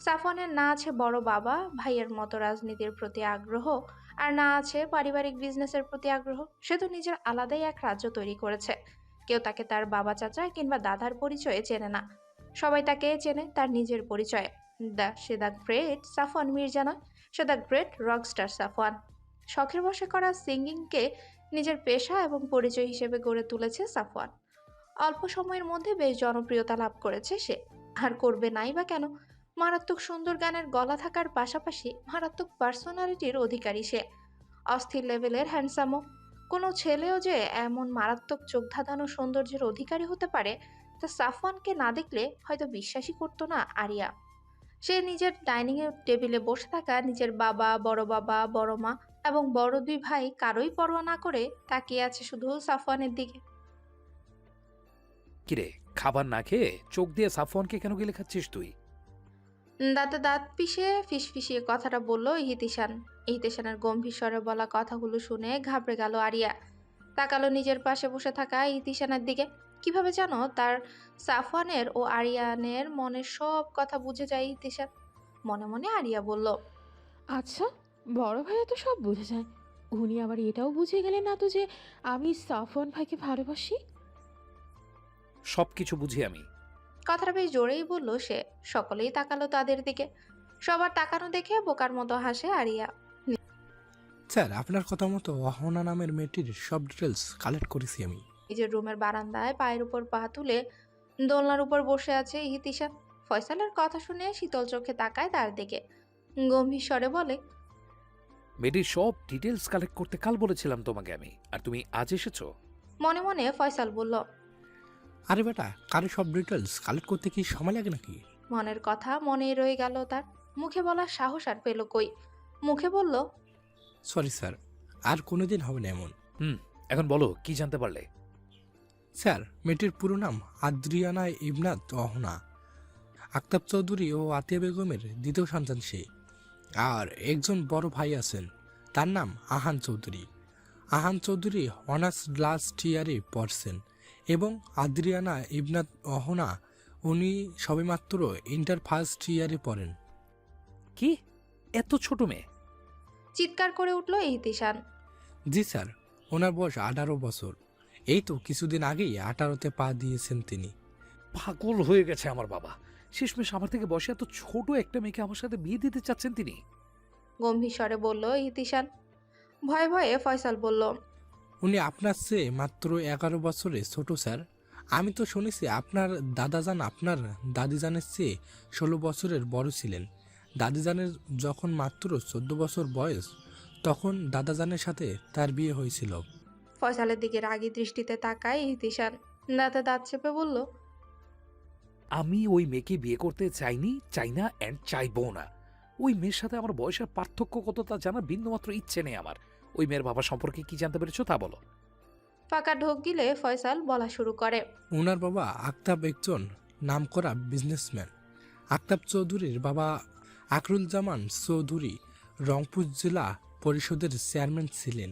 সাফওয়ানের না আছে বড় বাবা ভাইয়ের মতো রাজনীতির প্রতি আগ্রহ, আর না আছে পারিবারিক বিজনেসের প্রতি আগ্রহ। সে তো নিজের আলাদাই এক রাজ্য তৈরি করেছে। কেউ তাকে তার বাবা চাচা কিংবা দাদার পরিচয়ে চেনে না, সবাই তাকে চেনে তার নিজের পরিচয়ে। সে দ্য গ্রেট সাফওয়ান মির্জা নয়, সে দ্য গ্রেট রকস্টার সাফওয়ান। শখের বশে করা সিঙ্গিংকে নিজের পেশা এবং পরিচয় হিসেবে গড়ে তুলেছে সাফওয়ান। অল্প সময়ের মধ্যে বেশ জনপ্রিয়তা লাভ করেছে সে, আর করবে নাই বা কেন? মারাত্মক সুন্দর গানের গলা থাকার পাশাপাশি মারাত্মক পার্সোনালিটির অধিকারী সে। অস্থির লেভেলের হ্যান্ডসামও। কোনো ছেলেও যে এমন মারাত্মক চোখ ধাঁধানো সৌন্দর্যের অধিকারী হতে পারে, তা সাফওয়ানকে না দেখলে হয়তো বিশ্বাসই করতো না আরিয়া। সে নিজের ডাইনিং টেবিলে বসে থাকা নিজের বাবা, বড় মা এবং বড় 2 ভাই কারোই পরোয়া না করে তাকিয়ে আছে শুধু সাফওয়ানের দিকে। কিরে, খাবার না খেয়ে চোখ দিয়ে সাফওয়ানকে কেন গিলে খাচ্ছিস তুই? দাঁতে দাঁত পিষে ফিসফিসিয়ে কথাটা বলল ইহতিশান। ইহতিশানের গম্ভীর স্বরে বলা কথাগুলো শুনে ঘাবড়ে গেল আরিয়া। তাকালো নিজের পাশে বসে থাকা ইহতিশানের দিকে। কিভাবে জানো তার সাফওয়ানের ও আরিয়ানের মনের সব কথা বুঝে যায় ইহতিশান। মনে মনে আরিয়া বলল, আচ্ছা, বড় ভাইয়া তো সব বুঝে যায়। উনি আবার এটাও বুঝে গেলেন না তো যে আমি সাফওয়ান ভাইকে ভালোবাসি? সবকিছু বুঝি আমি। কথাটা বেশ জোরেই বলল সে। সকলেই তাকালো তাদের দিকে। সবার তাকানো দেখে বোকার মতো হাসে আরিয়া। স্যার, আপনার কথা মতো অহনা নামের মেয়েটির সব ডিটেলস কালেক্ট করেছি আমি। নিজের রুমের বারান্দায় পায়ের উপর পা তুলে দোলনার উপর বসে আছে ইহতিশান। ফয়সালের কথা শুনে শীতল চোখে তাকায় তার দিকে, গম্ভীর স্বরে বলে, মেয়েটির সব ডিটেলস কালেক্ট করতে কাল বলেছিলাম তোমাকে আমি, আর তুমি আজ এসেছো? মনে মনে ফয়সাল বলল, আরে বেটা, কারো সব ডিটেলস কালেক্ট করতে কি সময় লাগে নাকি? মনের কথা মনেই রয়ে গেল তার। মুখে বলার সাহস আর পেল কই। মুখে বলল, সরি স্যার, আর কোনোদিন হবে না এমন। এখন বলো, কি জানতে পারলে? স্যার, মেয়েটির পুরো নাম আদ্রিয়ানা ইবনাত অহনা। আক্তাব চৌধুরী ও আতিয়া বেগমের দ্বিতীয় সন্তান সে। আর একজন বড় ভাই আছেন, তার নাম আহান চৌধুরী। আহান চৌধুরী অনার্স লাস্ট ইয়ারে পড়ছেন, এবং আদ্রিয়ানা ইবনাত অহনা উনি সবেমাত্র ইন্টার ফার্স্ট ইয়ারে পড়েন। কি, এত ছোট মেয়ে? চিৎকার করে উঠল ইহতিশান। জি স্যার, ওনার বয়স 18 বছর। এই তো কিছুদিন আগেই 18তে পা দিয়েছেন তিনি। পাগল হয়ে গেছে আমার বাবা। শেষমেশ আমার থেকে বয়সে এত ছোট একটা মেয়েকে আমার সাথে বিয়ে দিতে চাচ্ছেন তিনি। গম্ভীর স্বরে বলল ইহতিশান। ভয়ে ভয়ে ফয়সাল বলল, উনি আপনার চেয়ে মাত্র 11 বছরে ছোট স্যার। আমি তো শুনেছি আপনার দাদাজান আপনার দাদিজানের চেয়ে 16 বছরের বড় ছিলেন। দাদিজানের যখন মাত্র 14 বছর বয়স, তখন দাদাজানের সাথে তার বিয়ে হয়েছিল। ফয়সালের দিকে রাগী দৃষ্টিতে তাকায় ইহতিশান। দাঁতে দাঁত চেপে বলল, আমি ওই মেয়েকে বিয়ে করতে চাইনি, চাই না, অ্যান্ড চাইবো না। ও ওই মেয়ের সাথে আমার বয়সের পার্থক্য কত তা জানার বিন্দুমাত্র ইচ্ছে নেই আমার। ওই মেয়ের বাবা সম্পর্কে কি জানতে পেরেছো তা বলো। ফাঁকা ঢোক গিলে ফয়সাল বলা শুরু করে। ওনার বাবা আক্তাব একজন নামকরা বিজনেসম্যান। আক্তাব চৌধুরীর বাবা আকরুজ্জামান চৌধুরী রংপুর জেলা পরিষদের চেয়ারম্যান ছিলেন।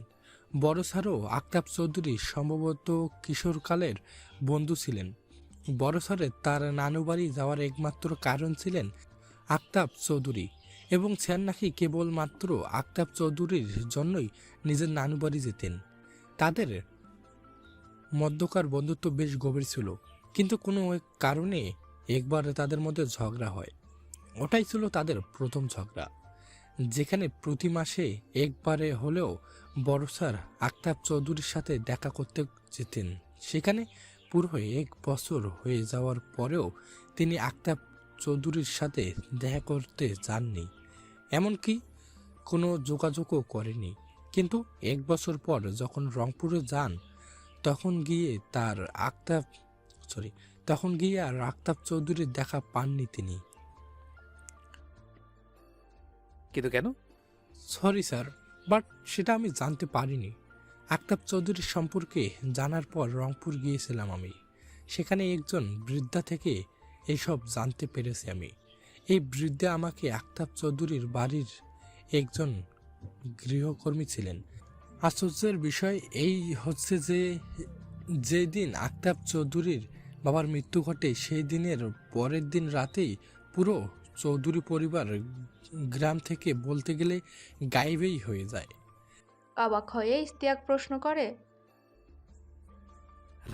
বড় স্যারও আক্তাব চৌধুরী সম্ভবত কিশোরকালের বন্ধু ছিলেন। বড় স্যারের তার নানু বাড়ি যাওয়ার একমাত্র কারণ ছিলেন আক্তাব চৌধুরী, এবং স্যার নাকি কেবলমাত্র আক্তাব চৌধুরীর জন্যই নিজের নানু বাড়ি যেতেন। তাদের মধ্যকার বন্ধুত্ব বেশ গভীর ছিল, কিন্তু কোনো এক কারণে একবার তাদের মধ্যে ঝগড়া হয়। ওটাই ছিল তাদের প্রথম ঝগড়া, যেখানে প্রতি মাসে একবারে হলেও বড় স্যার আক্তাব চৌধুরীর সাথে দেখা করতে যেতেন। সেখানে পুরো 1 বছর হয়ে যাওয়ার পরেও তিনি আক্তাব চৌধুরীর সাথে দেখা করতে যাননি, এমনকি কোনো যোগাযোগও করেনি। কিন্তু 1 বছর পর যখন রংপুরে যান, তখন গিয়ে আর আক্তাব চৌধুরীর দেখা পাননি তিনি। কিন্তু কেন? সরি স্যার, বাট সেটা আমি জানতে পারিনি। আক্তাব চৌধুরীর সম্পর্কে জানার পর রংপুর গিয়েছিলাম আমি। সেখানে একজন বৃদ্ধা থেকে এইসব জানতে পেরেছি আমি। এই বৃদ্ধা আমাকে আক্তাব চৌধুরীর বাড়ির একজন গৃহকর্মী ছিলেন। আশ্চর্যের বিষয় এই হচ্ছে যে যেদিন আক্তাব চৌধুরীর বাবার মৃত্যু ঘটে, সেই দিনের পরের দিন রাতেই পুরো চৌধুরী পরিবার গ্রাম থেকে বলতে গেলে গায়েবেই হয়ে যায়। অবাক হয়ে ইশতিয়াক প্রশ্ন করে।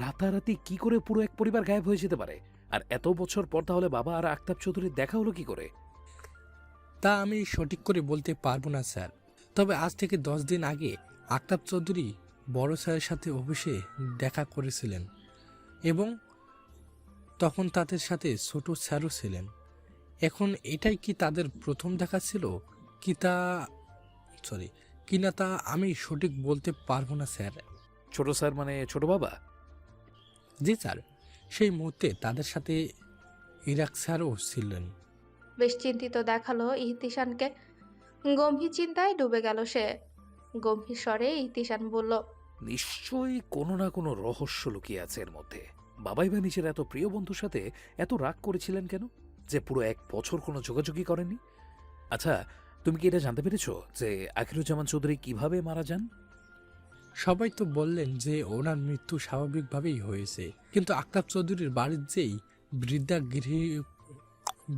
রাতারাতি কি করে পুরো এক পরিবার গায়েব হয়ে যেতে পারে? আর এত বছর পর তাহলে বাবা আর আক্তাব চৌধুরীর দেখা হলো কি করে? তা আমি সঠিক করে বলতে পারবো না স্যার, তবে আজ থেকে 10 দিন আগে আক্তাব চৌধুরী বড় স্যারের সাথে অফিসে দেখা করেছিলেন, এবং তখন তাদের সাথে ছোট স্যারও ছিলেন। এখন এটাই কি তাদের প্রথম দেখা ছিল কিনা তা আমি সঠিক বলতে পারবো না স্যার। ছোট স্যার মানে ছোট বাবা? জি স্যার, সেই মুহূর্তে তাদের সাথে ইরাক স্যারও ছিলেন। বেশ চিন্তিত দেখালো ইহতিশানকে। গম্ভীর চিন্তায় ডুবে গেল সে। গম্ভীর স্বরে ইহতিশান বলল, নিশ্চয়ই কোনো না কোনো রহস্য লুকিয়ে আছে এর মধ্যে। বাবাই বা নিজের এত প্রিয় বন্ধুর সাথে এত রাগ করেছিলেন কেন যে পুরো 1 বছর কোনো যোগাযোগই করেননি? আচ্ছা, তুমি কি এটা জানতে পেরেছো যে আখিরুজ্জামান চৌধুরী কিভাবে মারা যান? সবাই তো বললেন যে ওনার মৃত্যু স্বাভাবিকভাবেই হয়েছে, কিন্তু আক্তাব চৌধুরীর বাড়ির যেই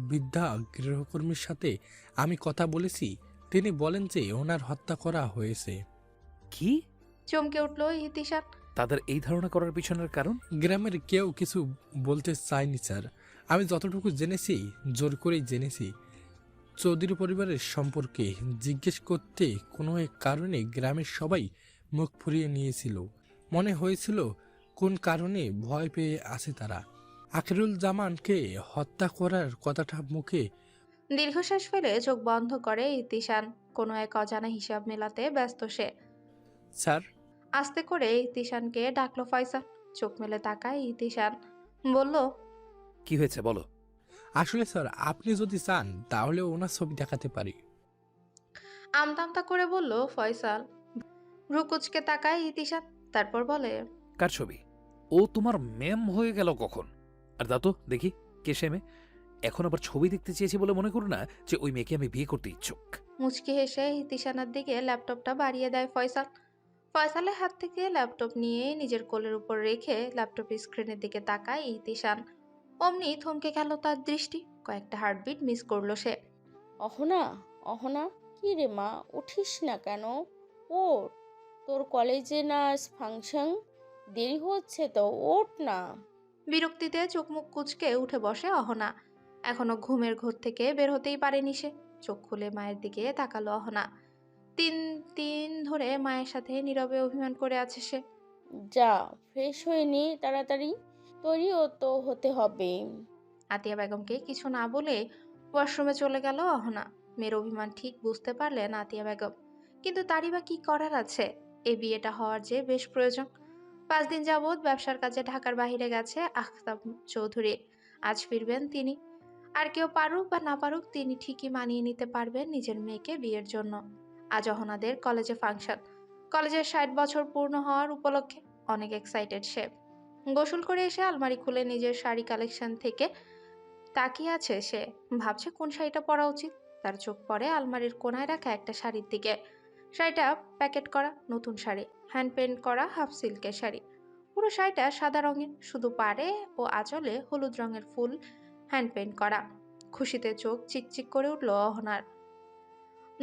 বৃদ্ধা গৃহকর্মীর সাথে আমি কথা বলেছি, তিনি বলেন যে ওনার হত্যা করা হয়েছে। কি? চমকে উঠল ইহতিশান। তাদের এই ধারণা করার পিছনের কারণ? গ্রামের কেউ কিছু বলতে চায়নি স্যার। আমি যতটুকু জেনেছি, জোর করেই জেনেছি। চৌধুরী পরিবারের সম্পর্কে জিজ্ঞেস করতে কোনো এক কারণে গ্রামের সবাই মুখ ফুরিয়ে নিয়েছিল। মনে হয়েছিল কোন কারণে ভয় পেয়ে আছে তারা। আখিরুল জামানকে হত্যা করার কথাটা মুখে। দীর্ঘশ্বাস ফেলে চোখ বন্ধ করে ইহতিশান। কোনো এক অজানা হিসাব মেলাতে ব্যস্ত সে। স্যার, আস্তে করে ইহতিশানকে ডাকলো ফয়সাল। চোখ মেলে তাকায় ইহতিশান। বলল, কি হয়েছে বলো। আসলে স্যার, আপনি যদি চান তাহলে ওনার ছবি দেখাতে পারি। আমতামতা করে বলল ফয়সাল। ভ্রুকুচকে তাকায় ইহতিশান, তারপর বলে, কার ছবি? ও তোমার ম্যাম হয়ে গেল কখন? আর দাও তো দেখি কে সে মেয়ে। এখন আবার ছবি দেখতে চেয়েছি বলে মনে করো না যে ওই মেয়েকে আমি বিয়ে করতে ইচ্ছুক। মুচকি হেসে ইহতিশানের দিকে ল্যাপটপটা বাড়িয়ে দেয় ফয়সাল। ফয়সালের হাত থেকে ল্যাপটপ নিয়ে নিজের কোলের উপর রেখে ল্যাপটপের স্ক্রিনের দিকে তাকায় ইহতিশান। অমনি থমকে গেল তার দৃষ্টি। কয়েকটা হার্টবিট মিস করলো সে। অহনা, অহনা, কি রে মা, উঠিস না কেন? ওঠ, তোর কলেজে না ফাংশন, দেরি হচ্ছে তো, ওঠ না। বিরক্তিতে চোখ মুখ কুচকে উঠে বসে অহনা। এখনো ঘুমের ঘোর থেকে বের হতেই পারেনি সে। চোখ খুলে মায়ের দিকে তাকালো অহনা। 3 দিন ধরে মায়ের সাথে নীরবে অভিমান করে আছে সে। যা, ফ্রেশ হয়ে নি তাড়াতাড়ি, তৈরিও তো হতে হবে। আতিয়া বেগমকে কিছু না বলে ওয়াশরুমে চলে গেল অহনা। মেয়ের অভিমান ঠিক বুঝতে পারলেন আতিয়া বেগম, কিন্তু তারই বা কি করার আছে? এই বিয়েটা হওয়ার যে বেশ প্রয়োজন। 5 দিন যাবৎ ব্যবসার কাজে ঢাকার বাইরে গেছে আখতাব চৌধুরী। আজ ফিরবেন তিনি। আর কেউ পারুক বা না পারুক তিনি ঠিকই মানিয়ে নিতে পারবেন নিজের মেয়েকে বিয়ের জন্য। আজ অহনাদের কলেজে ফাংশন। কলেজের 60 বছর পূর্ণ হওয়ার উপলক্ষে অনেক এক্সাইটেড সে। গোসল করে এসে আলমারি খুলে নিজের শাড়ি কালেকশন থেকে তাকিয়ে আছে সে। ভাবছে কোন শাড়িটা পরা উচিত। তার চোখ পড়ে আলমারির কোনায় রাখা একটা শাড়ির দিকে। শাড়িটা প্যাকেট করা নতুন শাড়ি, হ্যান্ড পেন্ট করা হাফ সিল্কের শাড়ি। পুরো শাড়িটা সাদা রঙের, শুধু পাড়ে ও আঁচলে হলুদ রঙের ফুল হ্যান্ড পেন্ট করা। খুশিতে চোখ চিকচিক করে উঠল অহনার।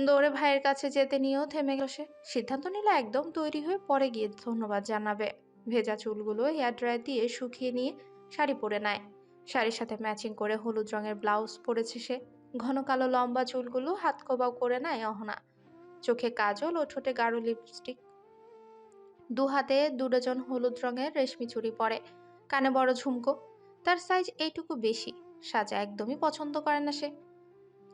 দৌড়ে ভাইয়ের কাছে যেতে নিয়েও থেমে গেল সে। সিদ্ধান্ত নিল একদম তৈরি হয়ে পরে গিয়ে ধন্যবাদ জানাবে। ভেজা চুলগুলো হেয়ার ড্রায়ার দিয়ে শুকিয়ে নিয়ে শাড়ি পরে নেয়। শাড়ির সাথে ম্যাচিং করে হলুদ রঙের ব্লাউজ পরেছে সে। ঘন কালো লম্বা চুলগুলো হাত কোবাও করে নেয় অহনা। চোখে কাজল ও ঠোঁটে গাঢ় লিপস্টিক। দু হাতে 2 ডজন হলুদ রঙের রেশমি চুড়ি পরে, কানে বড় ঝুমকো। তার সাইজ এইটুকু বেশি। সাজা একদমই পছন্দ করে না সে।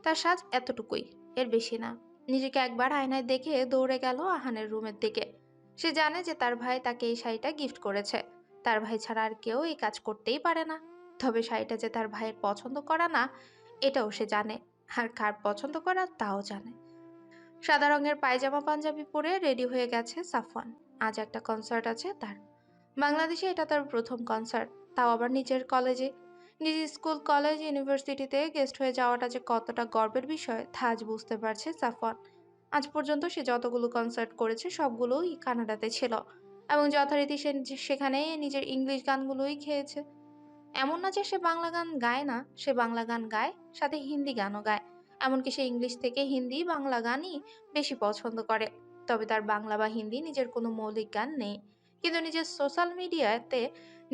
তার সাজ এতটুকুই, এর বেশি না। নিজেকে একবার আয়নায় দেখে দৌড়ে গেল আহানের রুমের দিকে। সে জানে যে তার ভাই তাকে এই শাড়িটা গিফট করেছে। তার ভাই ছাড়া আর কেউ এই কাজ করতেই পারে না। তবে শাড়িটা যে তার ভাইয়ের পছন্দ করা না, এটাও সে জানে। আর কার পছন্দ করা তাও জানে। সাদা রঙের পায়জামা পাঞ্জাবি পরে রেডি হয়ে গেছে সাফওয়ান। আজ একটা কনসার্ট আছে তার। বাংলাদেশে এটা তার প্রথম কনসার্ট, তাও আবার নিজের কলেজে। নিজের স্কুল, কলেজ, ইউনিভার্সিটিতে গেস্ট হয়ে যাওয়াটা যে কতটা গর্বের বিষয় তা আজ বুঝতে পারছে সাফওয়ান। আজ পর্যন্ত সে যতগুলো কনসার্ট করেছে সবগুলোই কানাডাতে ছিল, এবং যথারীতি সে সেখানে নিজের ইংলিশ গানগুলোই খেয়েছে। এমন না যে সে বাংলা গান গায় না, সে বাংলা গান গায়, সাথে হিন্দি গানও গায়। এমনকি সে ইংলিশ থেকে হিন্দি, বাংলা গানই বেশি পছন্দ করে। তবে তার বাংলা বা হিন্দি নিজের কোনো মৌলিক গান নেই। কিন্তু নিজের সোশ্যাল মিডিয়াতে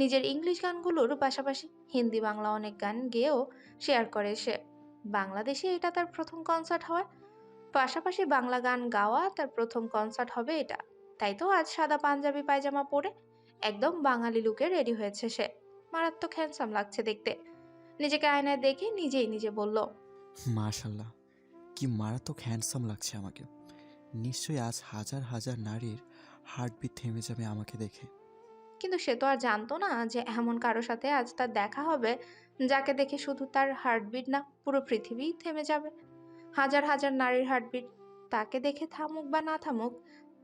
নিজের ইংলিশ গানগুলোর পাশাপাশি হিন্দি, বাংলা অনেক গান গেয়েও শেয়ার করে সে। বাংলাদেশে এটা তার প্রথম কনসার্ট হওয়ার পাশাপাশি বাংলা গান গাওয়া তার প্রথম কনসার্ট হবে এটা। তাই তো আজ সাদা পাঞ্জাবি পায়জামা পরে একদম বাঙালি লুকে রেডি হয়েছে সে। মারাত্মক হ্যান্ডসাম লাগছে দেখতে। নিজেকে আয়নায় দেখে নিজেই নিজে বলল, মাশাল্লাহ, কি মারাত্মক হ্যান্ডসাম লাগছে আমাকে। নিশ্চয়ই আজ হাজার হাজার নারীর হার্টবিট থেমে যাবে আমাকে দেখে। কিন্তু সে তো আর জানতো না যে এমন কারো সাথে আজ তার দেখা হবে যাকে দেখে শুধু তার হার্টবিট না, পুরো পৃথিবী থেমে যাবে। হাজার হাজার নারীর হার্টবিট তাকে দেখে থামুক বা না থামুক,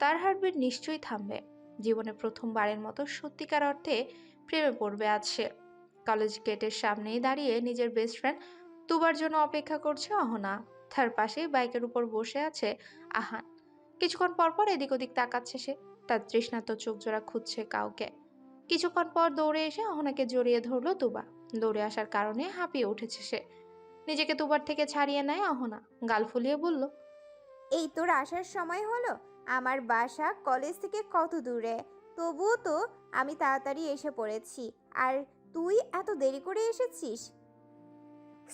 তার হার্টবিট নিশ্চয়ই থামবে। জীবনে প্রথমবারের মতো সত্যিকার অর্থে প্রেমে পড়বে আজ সে। কলেজ গেটের সামনেই দাঁড়িয়ে নিজের বেস্ট ফ্রেন্ড তুবার জন্য অপেক্ষা করছে অহনা। তার পাশেই বাইকের উপর বসে আছে আহান। কিছুক্ষণ পর পর এদিক ওদিক তাকাচ্ছে সে। তার তৃষ্ণার্ত চোখ জোড়া খুঁজছে কাউকে। কিছুক্ষণ পর দৌড়ে এসে অহনাকে জড়িয়ে ধরলো তুবা। দৌড়ে আসার কারণে হাঁপিয়ে উঠেছে সে। নিজেকে তুবার থেকে ছাড়িয়ে নেয় অহনা, গাল ফুলিয়ে বলল, এই তোর আসার সময় হলো? আমার বাসা কলেজ থেকে কত দূরে, তবুও তো আমি তাড়াতাড়ি এসে পড়েছি, আর তুই এত দেরি করে এসেছিস।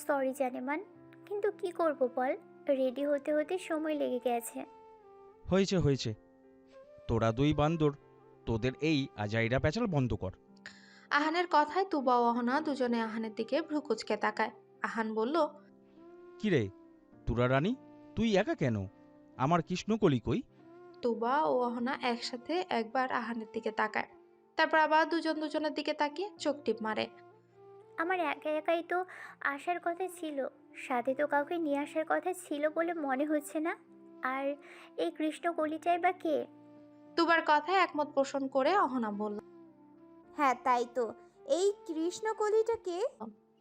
সরি জানেমান, কিন্তু কি করব বল, রেডি হতে হতে সময় লেগে গেছে। হয়েছে হয়েছে, তোরা দুই বান্দর, তোদের এই আজাইরা প্যাচাল বন্ধ কর। আহানের কথায় তুবা ও অহনা দুজনে আহানের দিকে ভ্রু কুঁচকে তাকায়। আহান বলল, কিরে তোরা রানী, তুই একা কেন? আমার কৃষ্ণকলি কই? তুবা ও অহনা একসাথে একবার আহানের দিকে তাকায়, তারপর আবার দুজন দুজনের দিকে তাকিয়ে চোখ টিপ মারে। আমার একা একাই তো আসার কথা ছিল, সাথে তো কাউকে নিয়ে আসার কথা ছিল বলে মনে হচ্ছে না। আর এই কৃষ্ণকলিটাই বা কে? তুবার কথায় একমত পোষণ করে অহনা বলল। হ্যাঁ তাই তো, এই কৃষ্ণকলিটাকে।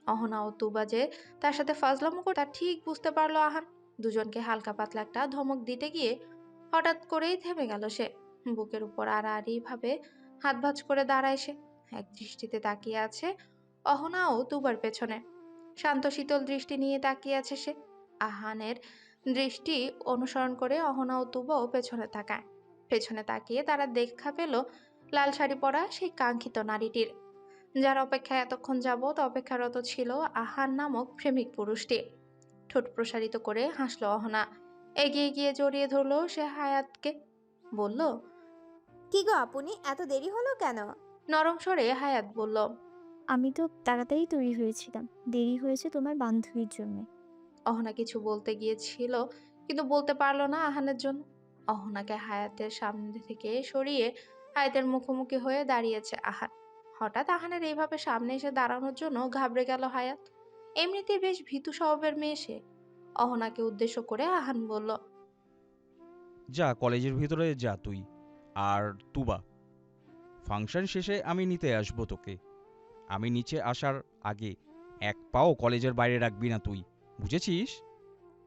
অহনা ও তুবা যে তার সাথে ফাজলামো করে তা ঠিক বুঝতে পারলো আহান। দুজনকে হালকা পাতলা একটা ধমক দিতে গিয়ে হঠাৎ করেই থেমে গেল সে। বুকের উপর আড়াআড়ি ভাবে হাত ভাঁজ করে দাঁড়ায় সে। এক দৃষ্টিতে তাকিয়ে আছে অহনা ও তুবার পেছনে। শান্ত শীতল দৃষ্টি নিয়ে তাকিয়ে আছে সে। আহানের দৃষ্টি অনুসরণ করে অহনা ও তুবাও পেছনে তাকায়। পেছনে তাকিয়ে তারা দেখা পেল লাল শাড়ি পরা সেই কাঙ্ক্ষিত নারীটির, যার অপেক্ষায় এতক্ষণ যাবৎ অপেক্ষারত ছিল আহান নামক প্রেমিক পুরুষটি। ঠোঁট প্রসারিত করে হাসল অহনা। এগিয়ে গিয়ে জড়িয়ে ধরলো সে হায়াতকে। বলল, কি গো আপনি, এত দেরি হলো কেন? নরম স্বরে হায়াত বলল, আমি তো তাড়াতাড়ি তৈরি হয়েছিলাম, দেরি হয়েছে তোমার বান্ধবীর জন্য। অহনা কিছু বলতে গিয়েছিল কিন্তু বলতে পারলো না আহানের জন্য। অহনাকে হায়াতের সামনে থেকে সরিয়ে হায়াতের মুখোমুখি হয়ে দাঁড়িয়েছে আহান। হঠাৎ আহানের এইভাবে সামনে এসে দাঁড়ানোর জন্য ঘাবড়ে গেল হায়াত। এমনিতেই বেশ ভীতু স্বভাবের মেয়ে সে। অহনাকে উদ্দেশ্য করে আহান বলল, যা কলেজের ভিতরে যা তুই আর তুবা। ফাংশন শেষে আমি নিতে আসবো তোকে। আমি নিচে আসার আগে এক পাও কলেজের বাইরে রাখবি না তুই, বুঝেছিস?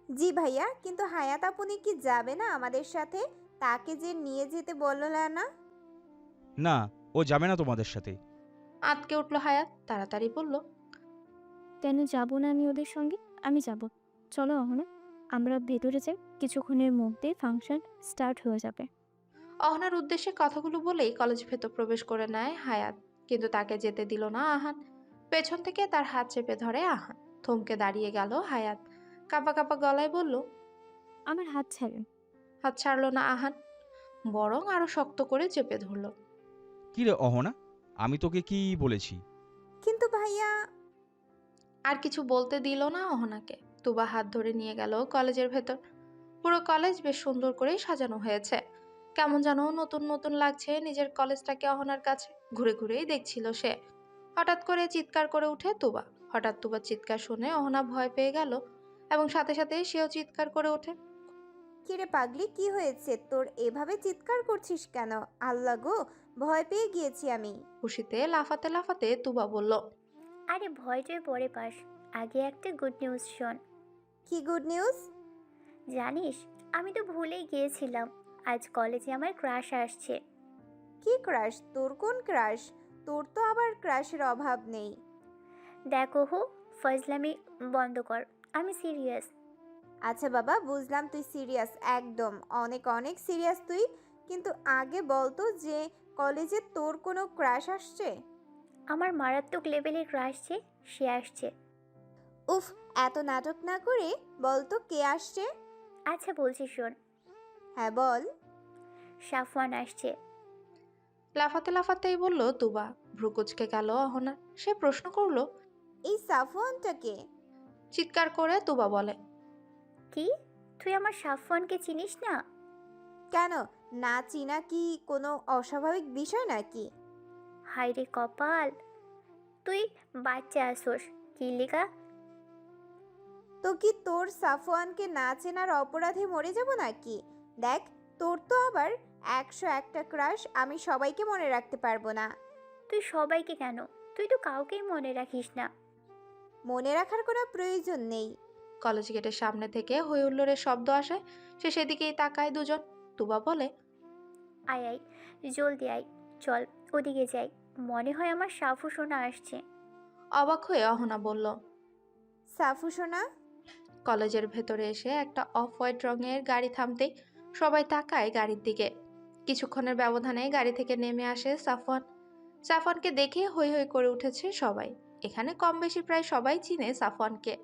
জি ভাইয়া, কিন্তু হায়াত আপনি কি যাবে না আমাদের সাথে? তাকে যে নিয়ে যেতে বললো না? না, ও যাবে না তোমাদের সাথে। আঁতকে উঠল হায়াত, তাড়াতাড়ি বলল, কেন যাব না আমি ওদের সঙ্গে? আমি যাব। চলো অহনা, আমরা ভেতরে যাই, কিছুক্ষণের মধ্যেই ফাংশন স্টার্ট হয়ে যাবে। অহনার উদ্দেশ্যে কথাগুলো বলেই কলেজ ভেতর প্রবেশ করে নেয় হায়াত, কিন্তু তাকে যেতে দিল না আহান। পেছন থেকে তার হাত চেপে ধরে আহান। থমকে দাঁড়িয়ে গেল হায়াত, কাঁপা কাঁপা গলায় বলল, আমার হাত ছাড়েন। হাত ছাড়লো না আহান, বরং আরো শক্ত করে চেপে ধরল। কি রে অহনা, আমি তোকে কি বলেছি? কিন্তু ভাইয়া। আর কিছু বলতে দিল না অহনাকে। তুবা হাত ধরে নিয়ে গেল কলেজের ভেতর। পুরো কলেজ বেশ সুন্দর করে সাজানো হয়েছে। কেমন যেন নতুন নতুন লাগছে নিজের কলেজটাকে অহনার কাছে। ঘুরে ঘুরেই দেখছিল সে। হঠাৎ করে চিৎকার করে উঠে তুবা। হঠাৎ তুবার চিৎকার শুনে অহনা ভয় পেয়ে গেল এবং সাথে সাথে সেও চিৎকার করে ওঠে। কিরে পাগলি, কি হয়েছে তোর? এভাবে চিৎকার করছিস কেন? আল্লাহ গো, ভয় পেয়ে গিয়েছি আমি। খুশিতে লাফাতে লাফাতে তুবা বলল, আরে ভয় টয় পরে পাস, আগে একটা গুড নিউজ শোন। কি গুড নিউজ? জানিস, আমি তো ভুলেই গিয়েছিলাম, আজ কলেজে আমার ক্রাশ আসছে। কি ক্রাশ? তোর কোন ক্রাশ? তোর তো আবার ক্রাশের অভাব নেই। দেখো হো, ফজলামি বন্ধ কর, আমি সিরিয়াস। আচ্ছা বাবা, বুঝলাম তুই সিরিয়াস, একদম অনেক অনেক সিরিয়াস তুই। কিন্তু আগে বলতো যে কলেজে তোর কোনো ক্রাশ আসছে? আমার মারাত্মক লেভেলের ক্রাশ সে আসছে। উফ, এত নাটক না করে বলতো কে আসছে? আচ্ছা বলছি শোন, হ্যাঁ বল। সাফওয়ান আসছে। লাফাতে লাফাতেই বলল তুবা। ভ্রুকুচকে গেল অহনা। সে প্রশ্ন করলো, এই সাফওয়ানটাকে? চিৎকার করে তুবা বলে, কি, তুই আমার সাফওয়ানকে চিনিস না? কেন, না চিনা কি কোনো অস্বাভাবিক বিষয় নাকি? হায় রে কপাল, তুই বাচ্চা আসোস কি লিগা? তো কি তোর সাফওয়ানকে না চেনার অপরাধে মরে যাব নাকি? দেখ, তোর তো আবার 101টা ক্রাশ, আমি সবাইকে মনে রাখতে পারবো না। তুই সবাইকে কেন, তুই তো কাউকেই মনে রাখিস না। মনে রাখার কোনো প্রয়োজন নেই। কলেজ গেটের সামনে থেকে হই হুল্লোড়ের শব্দ আসে। সে সেদিকেই তাকায় দুজন। তুবা বলে, আয় আয়, জলদি আয়, চল ওদিকে যাই, মনে হয় আমার সাফু সোনা আসছে। অবাক হয়ে অহনা বলল। সাফু সোনা? কলেজের ভেতরে এসে একটা অফ হোয়াইট রঙের গাড়ি থামতেই সবাই তাকায় গাড়ির দিকে। কিছুক্ষণের ব্যবধানে গাড়ি থেকে নেমে আসে সাফওয়ান। সাফওয়ানকে দেখে হৈ হৈ করে উঠেছে সবাই। এখানে কম বেশি প্রায় সবাই চিনে সাফওয়ানকে।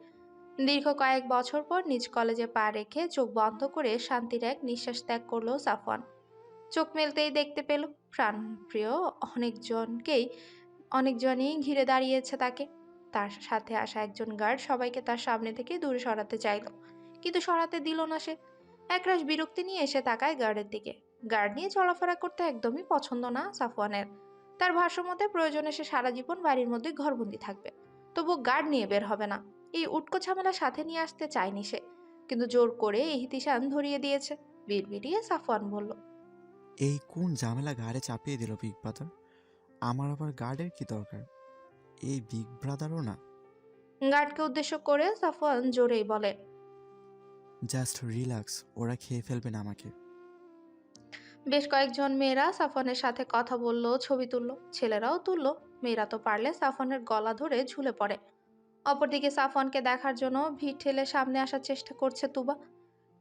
দীর্ঘ কয়েক বছর পর নিজ কলেজে পা রেখে চোখ বন্ধ করে শান্তির এক নিঃশ্বাস ত্যাগ করলো সাফওয়ান। চোখ মেলতেই দেখতে পেল প্রাণপ্রিয় অনেকজনই ঘিরে দাঁড়িয়েছে তাকে। তার সাথে আসা একজন গার্ড সবাইকে তার সামনে থেকে দূরে সরাতে চাইল, কিন্তু সরাতে দিল না সে। একরাশ বিরক্তি নিয়ে এসে তাকায় গার্ডের দিকে। গার্ড নিয়ে চলাফেরা করতে একদমই পছন্দ না সাফওয়ানের। তার ভাষ্য মতে প্রয়োজনে সে সারা জীবন বাড়ির মধ্যে ঘরবন্দি থাকবে, তবু গার্ড নিয়ে বের হবে না। এই উটকো ঝামেলা সাথে নিয়ে আসতে চায়নি সে, কিন্তু জোর করে ইহতিশান ধরিয়ে দিয়েছে। বিড়বিড়িয়ে সাফওয়ান বলল, এই কোন ঝামেলা ঘাড়ে চাপিয়ে দিল বিগ ব্রাদার? আমার আবার গার্ডের কি দরকার? এই বিগ ব্রাদারও না। গার্ডকে উদ্দেশ্য করে সাফওয়ান জোরেই বলে, জাস্ট রিল্যাক্স, ওরা খেয়ে ফেলবে না আমাকে। বেশ কয়েকজন মেয়েরা সাফওয়ানের সাথে কথা বলল, ছবি তুলল, ছেলেরাও তুলল। মেয়েরা তো পারলে সাফওয়ানের গলা ধরে ঝুলে পড়ে। অপরদিকে সাফওয়ানকে দেখার জন্য ভিড় ঠেলে সামনে আসার চেষ্টা করছে তুবা,